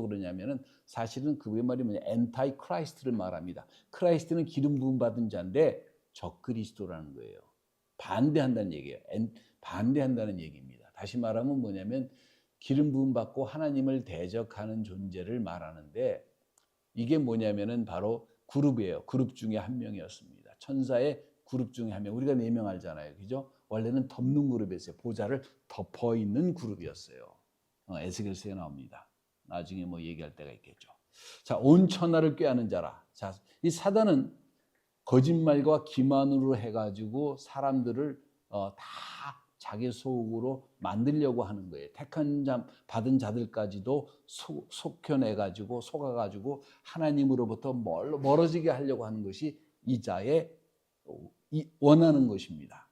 그러냐면은 사실은 그의 말이 뭐냐, 엔타이 크라이스트를 말합니다. 크라이스트는 기름 부음 받은 자인데 적그리스도라는 거예요. 반대한다는 얘기예요. 반대한다는 얘기입니다. 다시 말하면 뭐냐면 기름 부음 받고 하나님을 대적하는 존재를 말하는데 이게 뭐냐면은 바로 그룹이에요. 그룹 중에 한 명이었습니다. 천사의 그룹 중에 한 명. 우리가 4명 알잖아요. 그죠? 원래는 덮는 그룹이었어요. 보좌를 덮어 있는 그룹이었어요. 에스겔서에 나옵니다. 나중에 뭐 얘기할 때가 있겠죠. 자, 온 천하를 꾀하는 자라. 자, 이 사단은 거짓말과 기만으로 해가지고 사람들을 다 자기 소욱으로 만들려고 하는 거예요. 택한 자, 받은 자들까지도 속여내가지고 속아가지고 하나님으로부터 멀어지게 하려고 하는 것이 이 자의 원하는 것입니다.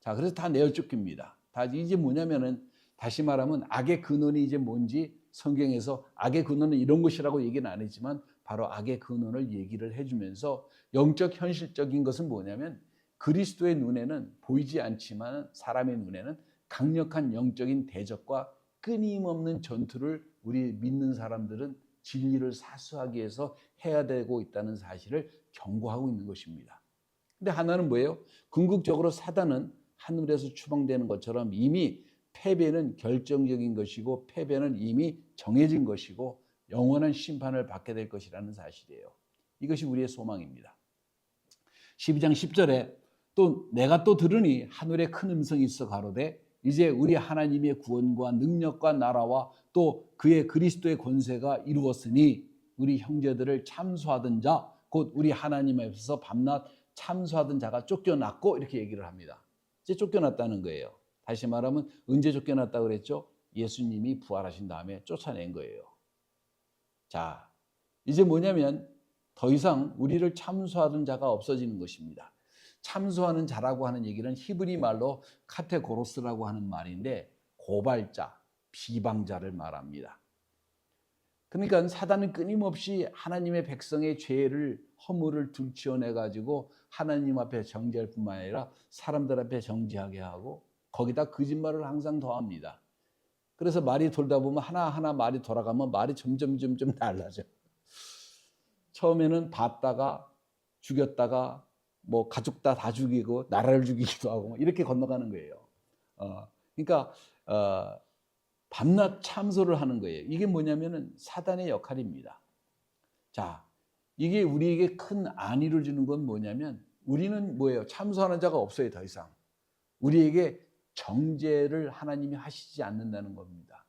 자, 그래서 다 내어 쫓깁니다. 다 이제 뭐냐면은 다시 말하면 악의 근원이 이제 뭔지 성경에서 악의 근원은 이런 것이라고 얘기는 안 했지만 바로 악의 근원을 얘기를 해주면서 영적 현실적인 것은 뭐냐면 그리스도의 눈에는 보이지 않지만 사람의 눈에는 강력한 영적인 대적과 끊임없는 전투를 우리 믿는 사람들은 진리를 사수하기 위해서 해야 되고 있다는 사실을 경고하고 있는 것입니다. 근데 하나는 뭐예요? 궁극적으로 사단은 하늘에서 추방되는 것처럼 이미 패배는 결정적인 것이고 패배는 이미 정해진 것이고 영원한 심판을 받게 될 것이라는 사실이에요. 이것이 우리의 소망입니다. 12장 10절에 또 내가 또 들으니 하늘에 큰 음성이 있어 가로되 이제 우리 하나님의 구원과 능력과 나라와 또 그의 그리스도의 권세가 이루었으니 우리 형제들을 참소하던 자 곧 우리 하나님 앞에서 밤낮 참소하던 자가 쫓겨났고 이렇게 얘기를 합니다. 이제 쫓겨났다는 거예요. 다시 말하면 언제 쫓겨났다고 그랬죠? 예수님이 부활하신 다음에 쫓아낸 거예요. 자, 이제 뭐냐면 더 이상 우리를 참소하던 자가 없어지는 것입니다. 참소하는 자라고 하는 얘기는 히브리 말로 카테고로스라고 하는 말인데 고발자, 비방자를 말합니다. 그러니까 사단은 끊임없이 하나님의 백성의 죄를 허물을 들추어내가지고 하나님 앞에 정죄할 뿐만 아니라 사람들 앞에 정죄하게 하고 거기다 거짓말을 항상 더합니다. 그래서 말이 돌다 보면 하나하나 말이 돌아가면 말이 점점 달라져. 처음에는 봤다가 죽였다가 뭐 가족 다 죽이고 나라를 죽이기도 하고 이렇게 건너가는 거예요. 그러니까 밤낮 참소를 하는 거예요. 이게 뭐냐면은 사단의 역할입니다. 자, 이게 우리에게 큰 안위를 주는 건 뭐냐면 우리는 뭐예요? 참소하는 자가 없어요, 더 이상. 우리에게 정죄를 하나님이 하시지 않는다는 겁니다.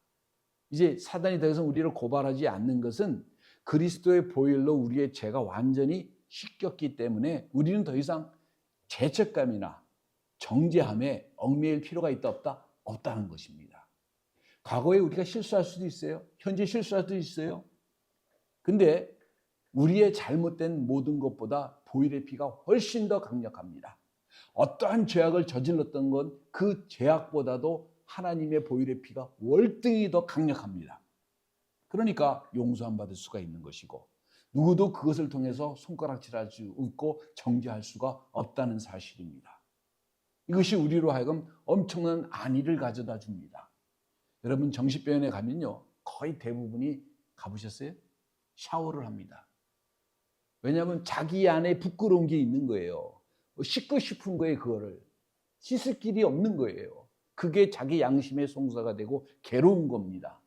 이제 사단이 더 이상 우리를 고발하지 않는 것은 그리스도의 보혈로 우리의 죄가 완전히 씻겼기 때문에 우리는 더 이상 죄책감이나 정죄함에 얽매일 필요가 있다 없다? 없다는 것입니다. 과거에 우리가 실수할 수도 있어요. 현재 실수할 수도 있어요. 근데 우리의 잘못된 모든 것보다 보혈의 피가 훨씬 더 강력합니다. 어떠한 죄악을 저질렀던 건 그 죄악보다도 하나님의 보혈의 피가 월등히 더 강력합니다. 그러니까 용서함 받을 수가 있는 것이고 누구도 그것을 통해서 손가락질할 수 없고 정죄할 수가 없다는 사실입니다. 이것이 우리로 하여금 엄청난 안위를 가져다 줍니다. 여러분 정신병원에 가면요 거의 대부분이 가보셨어요? 샤워를 합니다. 왜냐하면 자기 안에 부끄러운 게 있는 거예요. 씻고 싶은 거예요. 그거를 씻을 길이 없는 거예요. 그게 자기 양심의 송사가 되고 괴로운 겁니다.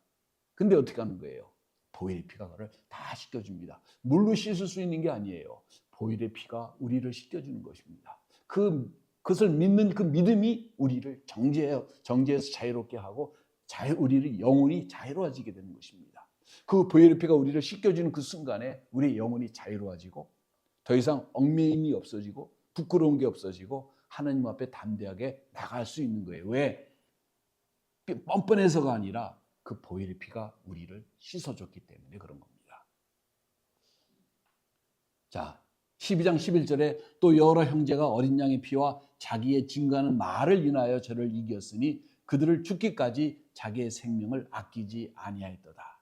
근데 어떻게 하는 거예요? 보혈의 피가 그걸 다 씻겨줍니다. 물로 씻을 수 있는 게 아니에요. 보혈의 피가 우리를 씻겨주는 것입니다. 그것을 믿는 그 믿음이 우리를 정죄에서 자유롭게 하고 우리를 영혼이 자유로워지게 되는 것입니다. 그 보혈의 피가 우리를 씻겨주는 그 순간에 우리의 영혼이 자유로워지고 더 이상 얽매임이 없어지고 부끄러운 게 없어지고 하나님 앞에 담대하게 나갈 수 있는 거예요. 왜? 뻔뻔해서가 아니라 그 보혈의 피가 우리를 씻어줬기 때문에 그런 겁니다. 자, 12장 11절에 또 여러 형제가 어린 양의 피와 자기의 증거하는 말을 인하여 저를 이겼으니 그들을 죽기까지 자기의 생명을 아끼지 아니하였도다.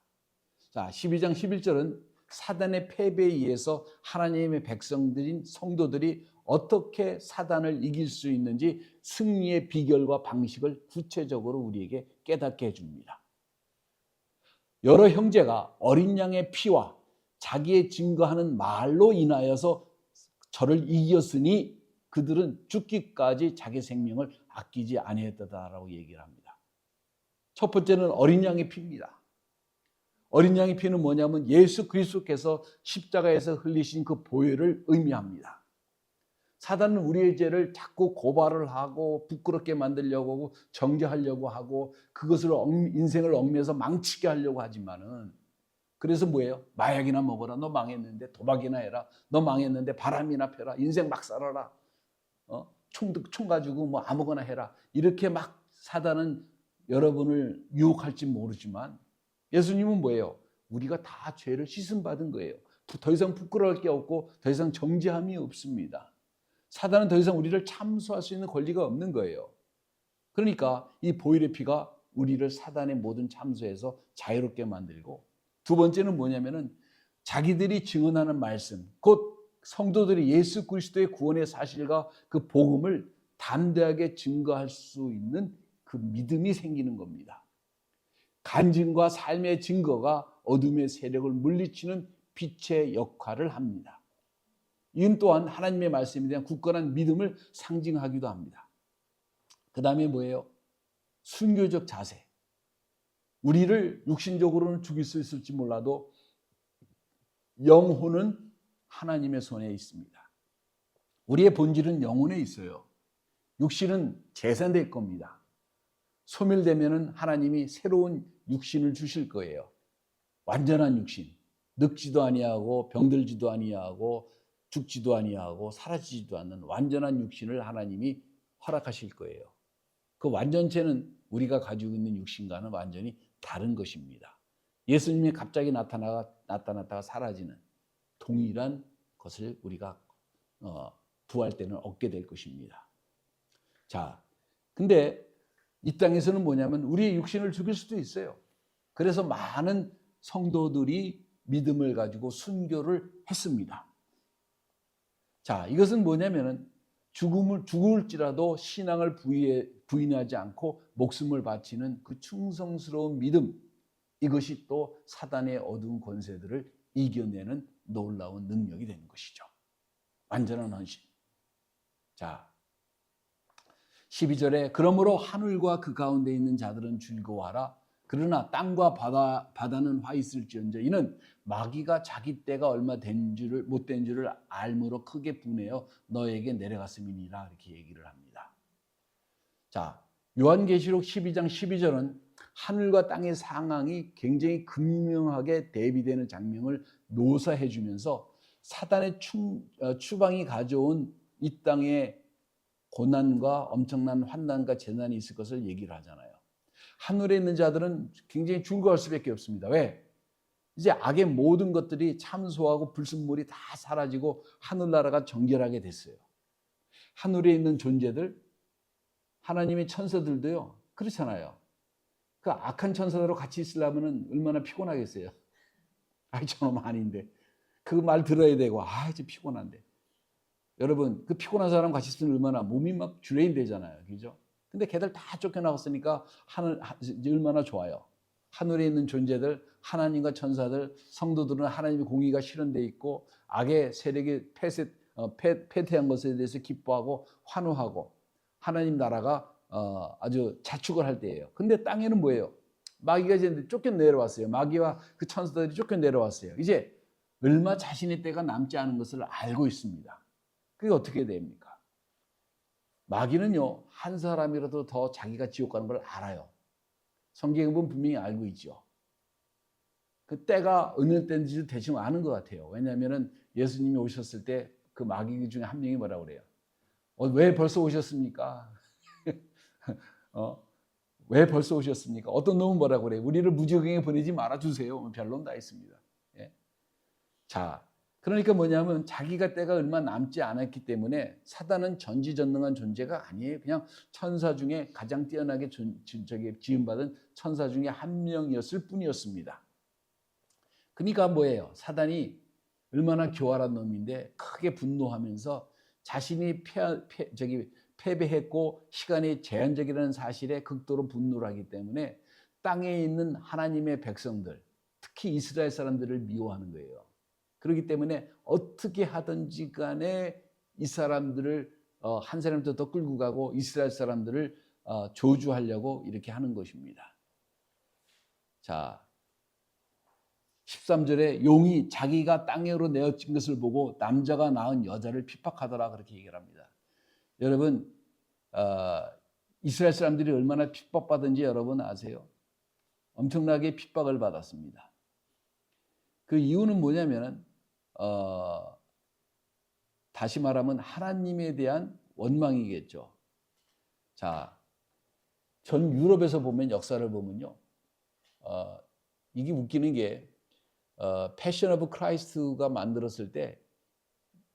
자, 12장 11절은 사단의 패배에 의해서 하나님의 백성들인 성도들이 어떻게 사단을 이길 수 있는지 승리의 비결과 방식을 구체적으로 우리에게 깨닫게 해줍니다. 여러 형제가 어린 양의 피와 자기의 증거하는 말로 인하여서 저를 이겼으니 그들은 죽기까지 자기 생명을 아끼지 아니했다라고 얘기를 합니다. 첫 번째는 어린 양의 피입니다. 어린 양의 피는 뭐냐면 예수 그리스도께서 십자가에서 흘리신 그 보혈을 의미합니다. 사단은 우리의 죄를 자꾸 고발을 하고 부끄럽게 만들려고 하고 정죄하려고 하고 그것을 인생을 얽매여서 망치게 하려고 하지만은 그래서 뭐예요? 마약이나 먹어라. 너 망했는데. 도박이나 해라. 너 망했는데. 바람이나 펴라. 인생 막 살아라. 총 가지고 뭐 아무거나 해라. 이렇게 막 사단은 여러분을 유혹할지 모르지만 예수님은 뭐예요? 우리가 다 죄를 씻음받은 거예요. 더 이상 부끄러울 게 없고 더 이상 정죄함이 없습니다. 사단은 더 이상 우리를 참수할 수 있는 권리가 없는 거예요. 그러니까 이 보혈의 피가 우리를 사단의 모든 참수에서 자유롭게 만들고, 두 번째는 뭐냐면은 자기들이 증언하는 말씀, 곧 성도들이 예수 그리스도의 구원의 사실과 그 복음을 담대하게 증거할 수 있는 그 믿음이 생기는 겁니다. 간증과 삶의 증거가 어둠의 세력을 물리치는 빛의 역할을 합니다. 이는 또한 하나님의 말씀에 대한 굳건한 믿음을 상징하기도 합니다. 그 다음에 뭐예요? 순교적 자세. 우리를 육신적으로는 죽일 수 있을지 몰라도 영혼은 하나님의 손에 있습니다. 우리의 본질은 영혼에 있어요. 육신은 재산될 겁니다. 소멸되면은 하나님이 새로운 육신을 주실 거예요. 완전한 육신. 늙지도 아니하고 병들지도 아니하고 죽지도 아니하고 사라지지도 않는 완전한 육신을 하나님이 허락하실 거예요. 그 완전체는 우리가 가지고 있는 육신과는 완전히 다른 것입니다. 예수님이 갑자기 나타났다가 사라지는 동일한 것을 우리가 부활 때는 얻게 될 것입니다. 자, 근데 이 땅에서는 뭐냐면 우리의 육신을 죽일 수도 있어요. 그래서 많은 성도들이 믿음을 가지고 순교를 했습니다. 자, 이것은 뭐냐면은 죽을지라도 신앙을 부인하지 않고 목숨을 바치는 그 충성스러운 믿음, 이것이 또 사단의 어두운 권세들을 이겨내는 놀라운 능력이 되는 것이죠. 완전한 헌신. 자, 12절에 그러므로 하늘과 그 가운데 있는 자들은 즐거워하라. 그러나 땅과 바다는 화 있을지언정 이는 마귀가 자기 때가 얼마 못된 줄을 알므로 크게 분해여 너에게 내려갔음이니라. 이렇게 얘기를 합니다. 자, 요한계시록 12장 12절은 하늘과 땅의 상황이 굉장히 극명하게 대비되는 장면을 묘사해 주면서 사단의 추방이 가져온 이 땅의 고난과 엄청난 환난과 재난이 있을 것을 얘기를 하잖아요. 하늘에 있는 자들은 굉장히 즐거워할 수밖에 없습니다. 왜? 이제 악의 모든 것들이 참소하고 불순물이 다 사라지고 하늘나라가 정결하게 됐어요. 하늘에 있는 존재들, 하나님의 천사들도요, 그렇잖아요. 그 악한 천사들하고 같이 있으려면 얼마나 피곤하겠어요. 아이, 저놈 아닌데. 그 말 들어야 되고, 이제 피곤한데. 여러분, 그 피곤한 사람 같이 있으면 얼마나 몸이 막 주레인 되잖아요. 그죠? 근데 걔들 다 쫓겨나갔으니까 얼마나 좋아요. 하늘에 있는 존재들, 하나님과 천사들, 성도들은 하나님의 공의가 실현되어 있고 악의 세력이 패퇴한 것에 대해서 기뻐하고 환호하고 하나님 나라가 아주 자축을 할 때예요. 근데 땅에는 뭐예요? 마귀가 이제 쫓겨내려왔어요. 마귀와 그 천사들이 쫓겨내려왔어요. 이제 얼마 자신의 때가 남지 않은 것을 알고 있습니다. 그게 어떻게 됩니까? 마귀는요, 한 사람이라도 더 자기가 지옥 가는 걸 알아요. 성경에 보면 분명히 알고 있죠. 그 때가 어느 때인지 대충 아는 것 같아요. 왜냐하면 예수님이 오셨을 때 그 마귀 중에 한 명이 뭐라고 그래요? 왜 벌써 오셨습니까? 왜 벌써 오셨습니까? 어떤 놈은 뭐라고 그래요? 우리를 무지경에 보내지 말아주세요. 변론 다 했습니다. 예? 자, 그러니까 뭐냐면 자기가 때가 얼마 남지 않았기 때문에 사단은 전지전능한 존재가 아니에요. 그냥 천사 중에 가장 뛰어나게 지음받은 천사 중에 한 명이었을 뿐이었습니다. 그러니까 뭐예요? 사단이 얼마나 교활한 놈인데 크게 분노하면서 자신이 패배했고 시간이 제한적이라는 사실에 극도로 분노를 하기 때문에 땅에 있는 하나님의 백성들, 특히 이스라엘 사람들을 미워하는 거예요. 그렇기 때문에 어떻게 하든지 간에 이 사람들을 한 사람부터 더 끌고 가고 이스라엘 사람들을 저주하려고 이렇게 하는 것입니다. 자, 13절에 용이 자기가 땅으로 내어진 것을 보고 남자가 낳은 여자를 핍박하더라 그렇게 얘기를 합니다. 여러분, 이스라엘 사람들이 얼마나 핍박받은지 여러분 아세요? 엄청나게 핍박을 받았습니다. 그 이유는 뭐냐면 다시 말하면 하나님에 대한 원망이겠죠. 자, 전 유럽에서 보면 역사를 보면요, 이게 웃기는 게 패션 오브 크라이스트가 만들었을 때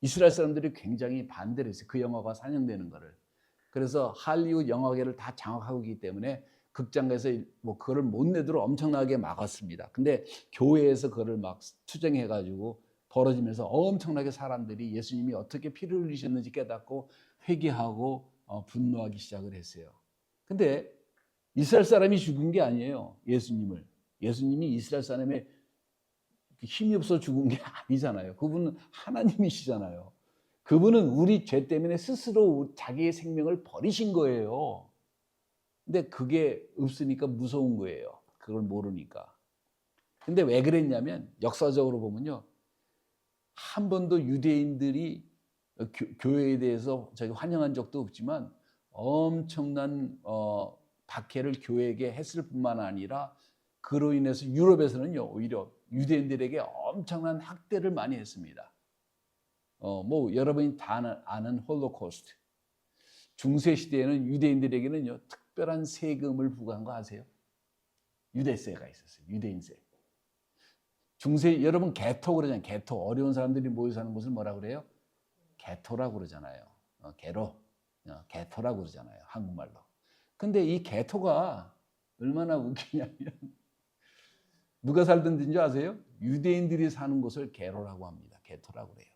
이스라엘 사람들이 굉장히 반대를 했어요. 그 영화가 상영되는 거를. 그래서 할리우드 영화계를 다 장악하고 있기 때문에 극장에서 뭐 그거를 못 내도록 엄청나게 막았습니다. 근데 교회에서 그거를 막 투쟁해가지고 벌어지면서 엄청나게 사람들이 예수님이 어떻게 피를 흘리셨는지 깨닫고 회개하고 분노하기 시작을 했어요. 근데 이스라엘 사람이 죽은 게 아니에요. 예수님이 이스라엘 사람의 힘이 없어 죽은 게 아니잖아요. 그분은 하나님이시잖아요. 그분은 우리 죄 때문에 스스로 자기의 생명을 버리신 거예요. 근데 그게 없으니까 무서운 거예요. 그걸 모르니까. 근데 왜 그랬냐면 역사적으로 보면요, 한 번도 유대인들이 교회에 대해서 환영한 적도 없지만 엄청난 박해를 교회에게 했을 뿐만 아니라 그로 인해서 유럽에서는요, 오히려 유대인들에게 엄청난 학대를 많이 했습니다. 뭐 여러분이 다 아는 홀로코스트. 중세 시대에는 유대인들에게는요, 특별한 세금을 부과한 거 아세요? 유대세가 있었어요. 유대인세. 중세 여러분 개토 그러잖아요. 개토. 어려운 사람들이 모여 사는 곳을 뭐라 그래요? 개토라고 그러잖아요. 개토라고 그러잖아요. 한국말로. 근데 이 개토가 얼마나 웃기냐면 누가 살던 데인 줄 아세요? 유대인들이 사는 곳을 개로라고 합니다. 개토라고 그래요.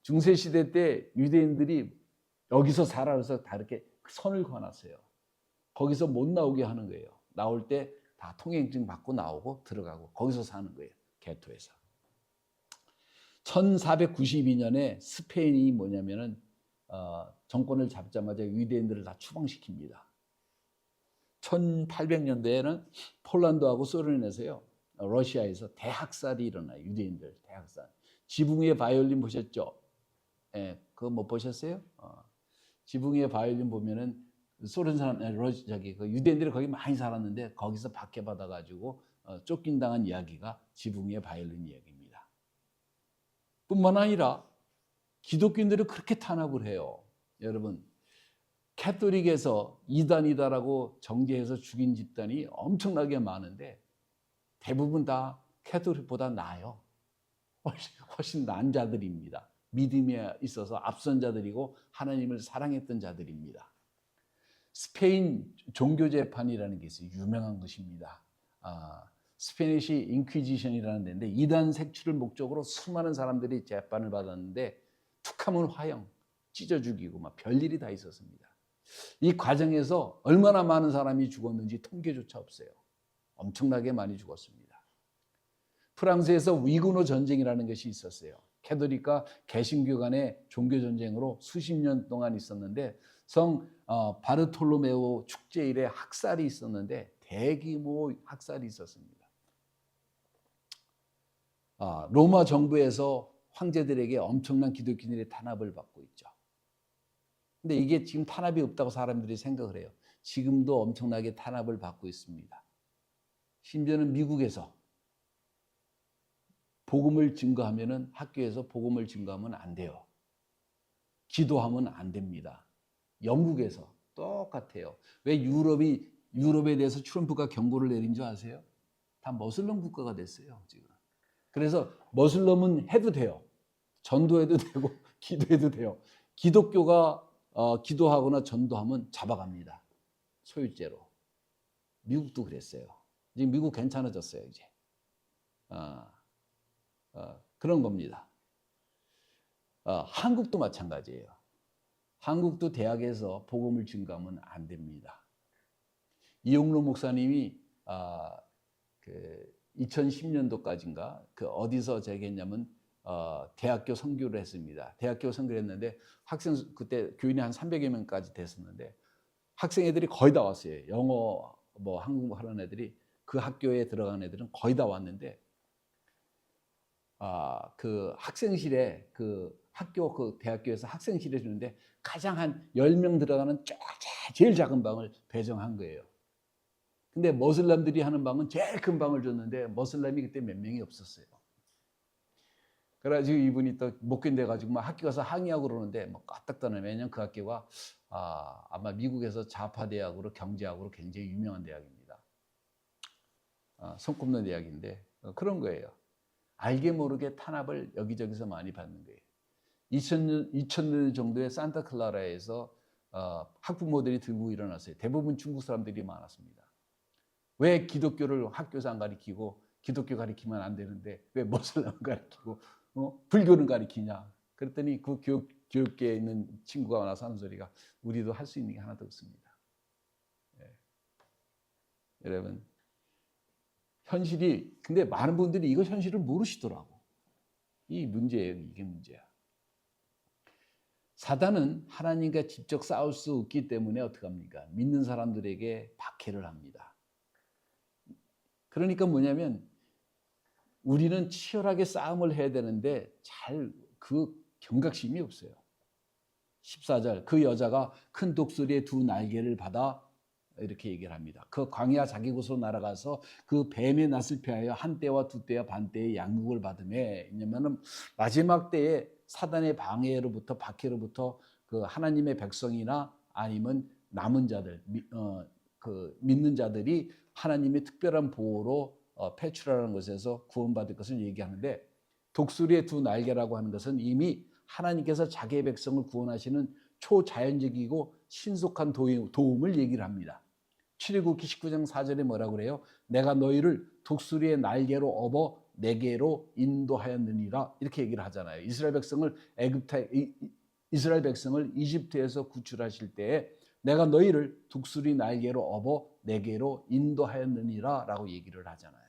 중세 시대 때 유대인들이 여기서 살아 그래서 다 이렇게 선을 그어놨어요. 거기서 못 나오게 하는 거예요. 나올 때 다 통행증 받고 나오고 들어가고 거기서 사는 거예요. 개토에서. 1492년에 스페인이 뭐냐면은 정권을 잡자마자 유대인들을 다 추방시킵니다. 1800년대에는 폴란드하고 소련에서요, 러시아에서 대학살이 일어나요. 유대인들 대학살. 지붕 위의 바이올린 보셨죠? 예, 그거 못 보셨어요? 지붕 위의 바이올린 보면은 소련 사람, 그 유대인들이 거기 많이 살았는데 거기서 박해받아가지고 쫓긴당한 이야기가 지붕 위의 바이올린 이야기입니다. 뿐만 아니라 기독교인들을 그렇게 탄압을 해요. 여러분, 캐톨릭에서 이단이다라고 정죄해서 죽인 집단이 엄청나게 많은데 대부분 다 캐톨릭보다 나아요. 훨씬 나은 자들입니다. 믿음에 있어서 앞선 자들이고 하나님을 사랑했던 자들입니다. 스페인 종교재판이라는 게 있어요. 유명한 것입니다. 스페니시 인퀴지션이라는 데인데 이단 색출을 목적으로 수많은 사람들이 재판을 받았는데 툭하면 화형, 찢어 죽이고 막 별일이 다 있었습니다. 이 과정에서 얼마나 많은 사람이 죽었는지 통계조차 없어요. 엄청나게 많이 죽었습니다. 프랑스에서 위그노 전쟁이라는 것이 있었어요. 캐톨릭과 개신교 간의 종교 전쟁으로 수십 년 동안 있었는데 성 바르톨로메오 축제일에 학살이 있었는데 대규모 학살이 있었습니다. 로마 정부에서 황제들에게 엄청난 기독교인들의 탄압을 받고 있죠. 근데 이게 지금 탄압이 없다고 사람들이 생각을 해요. 지금도 엄청나게 탄압을 받고 있습니다. 심지어는 미국에서 복음을 증거하면은 학교에서 복음을 증거하면 안 돼요. 기도하면 안 됩니다. 영국에서 똑같아요. 왜 유럽에 대해서 트럼프가 경고를 내린 줄 아세요? 다 머슬럼 국가가 됐어요, 지금. 그래서 머슬럼은 해도 돼요. 전도해도 되고 기도해도 돼요. 기독교가 기도하거나 전도하면 잡아갑니다. 소유죄로. 미국도 그랬어요. 지금 미국 괜찮아졌어요, 이제. 그런 겁니다. 한국도 마찬가지예요. 한국도 대학에서 복음을 증거하면 안 됩니다. 이용로 목사님이 2010년도까지인가 어디서 제가 했냐면 대학교 선교를 했습니다. 대학교 선교를 했는데 그때 교인이 한 300여 명까지 됐었는데 학생 애들이 거의 다 왔어요. 영어 뭐 한국어 하는 애들이 그 학교에 들어간 애들은 거의 다 왔는데 그 학생실에 대학교에서 학생실에 주는데 가장 한 10명 들어가는 제일 작은 방을 배정한 거예요. 근데 머슬람들이 하는 방은 제일 큰 방을 줬는데 머슬람이 그때 몇 명이 없었어요. 그래가지고 이분이 또 못 견뎌가지고 막 학교 가서 항의하고 그러는데 뭐 까딱하네. 왜냐면 그 학교가 아마 미국에서 좌파 대학으로 경제학으로 굉장히 유명한 대학입니다. 손꼽는 대학인데 그런 거예요. 알게 모르게 탄압을 여기저기서 많이 받는 거예요. 2000년 정도에 산타클라라에서 학부모들이 들고 일어났어요. 대부분 중국 사람들이 많았습니다. 왜 기독교를 학교에서 안 가르치고 기독교 가르치면 안 되는데 왜 모슬람 가르치고 불교는 가르치냐. 그랬더니 그 교육계에 있는 친구가 나서 하는 소리가 우리도 할 수 있는 게 하나도 없습니다. 예. 여러분 현실이 근데 많은 분들이 이거 현실을 모르시더라고. 이 문제예요. 이게 문제야. 사단은 하나님과 직접 싸울 수 없기 때문에 어떡합니까? 믿는 사람들에게 박해를 합니다. 그러니까 뭐냐면 우리는 치열하게 싸움을 해야 되는데 잘 그 경각심이 없어요. 14절 그 여자가 큰 독수리의 두 날개를 받아 이렇게 얘기를 합니다. 그 광야 자기 곳으로 날아가서 그 뱀의 낯을 피하여 한 때와 두 때와 반 때의 양육을 받음에 왜냐면은 마지막 때에 사단의 방해로부터 박해로부터 그 하나님의 백성이나 아니면 남은 자들 믿는 자들이 하나님의 특별한 보호로 패출하는 것에서 구원받을 것을 얘기하는데 독수리의 두 날개라고 하는 것은 이미 하나님께서 자기의 백성을 구원하시는 초자연적이고 신속한 도움을 얘기를 합니다. 출애굽기 19장 4절에 뭐라고 그래요? 내가 너희를 독수리의 날개로 업어 내게로 인도하였느니라 이렇게 얘기를 하잖아요. 이스라엘 백성을 이집트에서 구출하실 때에 내가 너희를 독수리 날개로 업어 내게로 인도하였느니라 라고 얘기를 하잖아요.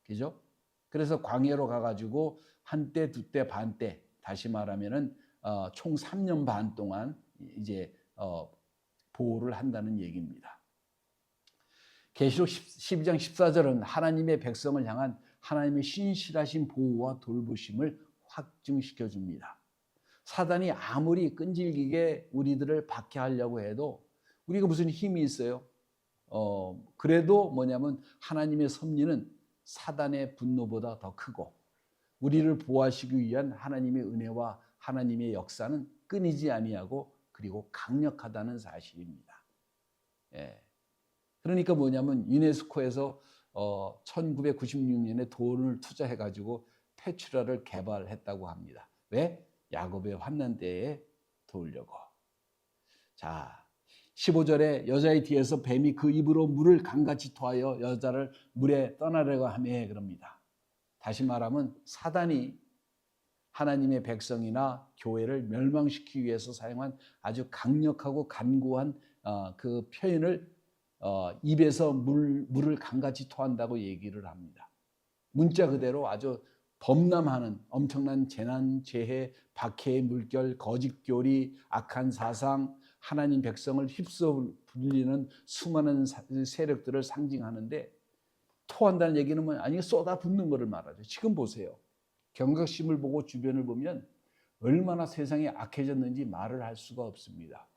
그죠? 그래서 광야로 가가지고 한때, 두때, 반때 다시 말하면은 총 3년 반 동안 이제 보호를 한다는 얘기입니다. 계시록 12장 14절은 하나님의 백성을 향한 하나님의 신실하신 보호와 돌보심을 확증시켜 줍니다. 사단이 아무리 끈질기게 우리들을 박해하려고 해도 우리가 무슨 힘이 있어요? 그래도 뭐냐면 하나님의 섭리는 사단의 분노보다 더 크고 우리를 보호하시기 위한 하나님의 은혜와 하나님의 역사는 끊이지 아니하고 그리고 강력하다는 사실입니다. 예. 그러니까 뭐냐면 유네스코에서 1996년에 돈을 투자해가지고 페츄라를 개발했다고 합니다. 왜? 야곱의 환난 때에 도우려고. 자, 15절에 여자의 뒤에서 뱀이 그 입으로 물을 강같이 토하여 여자를 물에 떠나려고 하며 그럽니다. 다시 말하면 사단이 하나님의 백성이나 교회를 멸망시키기 위해서 사용한 아주 강력하고 간고한 그 표현을 입에서 물을 강같이 토한다고 얘기를 합니다. 문자 그대로 아주 범람하는 엄청난 재난, 재해, 박해의 물결, 거짓교리, 악한 사상, 하나님 백성을 휩쓸어 불리는 수많은 세력들을 상징하는데 토한다는 얘기는 뭐 아니 쏟아붓는 것을 말하죠. 지금 보세요. 경각심을 보고 주변을 보면 얼마나 세상이 악해졌는지 말을 할 수가 없습니다.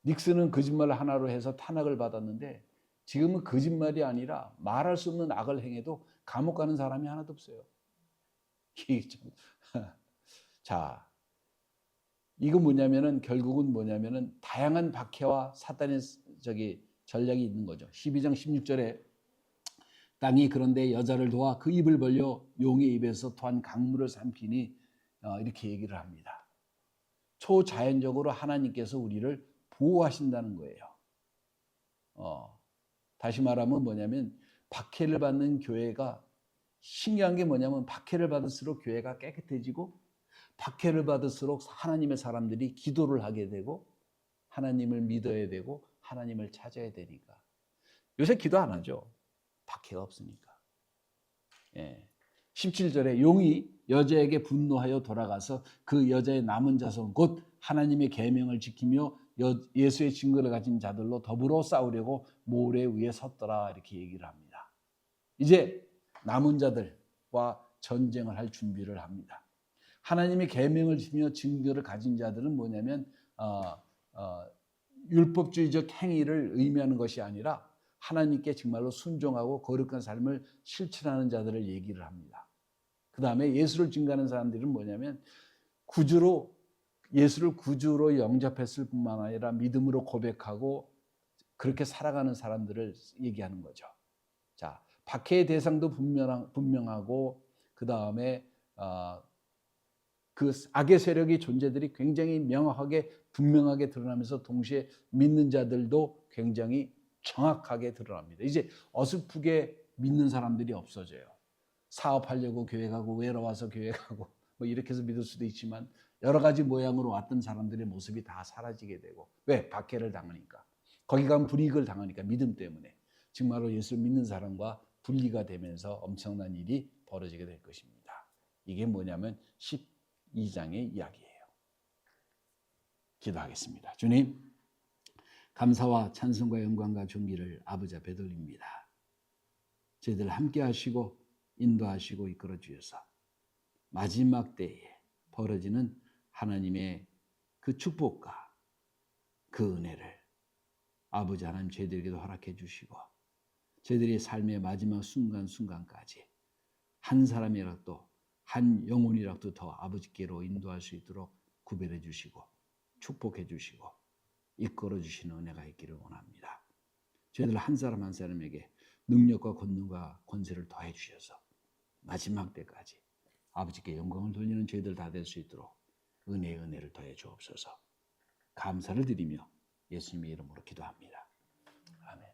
닉슨은 거짓말 하나로 해서 탄압을 받았는데 지금은 거짓말이 아니라 말할 수 없는 악을 행해도 감옥 가는 사람이 하나도 없어요. 이게 참. 자, 이거 뭐냐면은 결국은 뭐냐면은 다양한 박해와 사탄의 전략이 있는 거죠. 12장 16절에 땅이 그런데 여자를 도와 그 입을 벌려 용의 입에서 토한 강물을 삼키니 이렇게 얘기를 합니다. 초자연적으로 하나님께서 우리를 보호하신다는 거예요. 다시 말하면 뭐냐면 박해를 받는 교회가 신기한 게 뭐냐면 박해를 받을수록 교회가 깨끗해지고 박해를 받을수록 하나님의 사람들이 기도를 하게 되고 하나님을 믿어야 되고 하나님을 찾아야 되니까. 요새 기도 안 하죠. 박해가 없으니까. 17절에 용이 여자에게 분노하여 돌아가서 그 여자의 남은 자손 곧 하나님의 계명을 지키며 예수의 증거를 가진 자들로 더불어 싸우려고 모래 위에 섰더라 이렇게 얘기를 합니다. 이제 남은 자들과 전쟁을 할 준비를 합니다. 하나님의 계명을 지키며 증거를 가진 자들은 뭐냐면 율법주의적 행위를 의미하는 것이 아니라 하나님께 정말로 순종하고 거룩한 삶을 실천하는 자들을 얘기를 합니다. 그 다음에 예수를 증거하는 사람들은 뭐냐면 예수를 구주로 영접했을 뿐만 아니라 믿음으로 고백하고 그렇게 살아가는 사람들을 얘기하는 거죠. 자, 박해의 대상도 분명하고 그 다음에 그 악의 세력의 존재들이 굉장히 명확하게 분명하게 드러나면서 동시에 믿는 자들도 굉장히 정확하게 드러납니다. 이제 어설프게 믿는 사람들이 없어져요. 사업하려고 교회 가고 외로워서 교회 가고 뭐 이렇게 해서 믿을 수도 있지만 여러 가지 모양으로 왔던 사람들의 모습이 다 사라지게 되고 왜? 박해를 당하니까. 거기 가면 불이익을 당하니까 믿음 때문에. 정말로 예수를 믿는 사람과 분리가 되면서 엄청난 일이 벌어지게 될 것입니다. 이게 뭐냐면 12장의 이야기예요. 기도하겠습니다. 주님, 감사와 찬송과 영광과 존귀를 아버지 앞에 돌립니다. 저희들 함께 하시고 인도하시고 이끌어 주셔서 마지막 때에 벌어지는 하나님의 그 축복과 그 은혜를 아버지 하나님 저희들에게도 허락해 주시고 저희들의 삶의 마지막 순간순간까지 한 사람이라도 한 영혼이라도 더 아버지께로 인도할 수 있도록 구별해 주시고 축복해 주시고 이끌어 주시는 은혜가 있기를 원합니다. 저희들 한 사람 한 사람에게 능력과 권능과 권세를 더해 주셔서 마지막 때까지 아버지께 영광을 돌리는 저희들 다 될 수 있도록 은혜를 더해 주옵소서. 감사를 드리며 예수님의 이름으로 기도합니다. 아멘.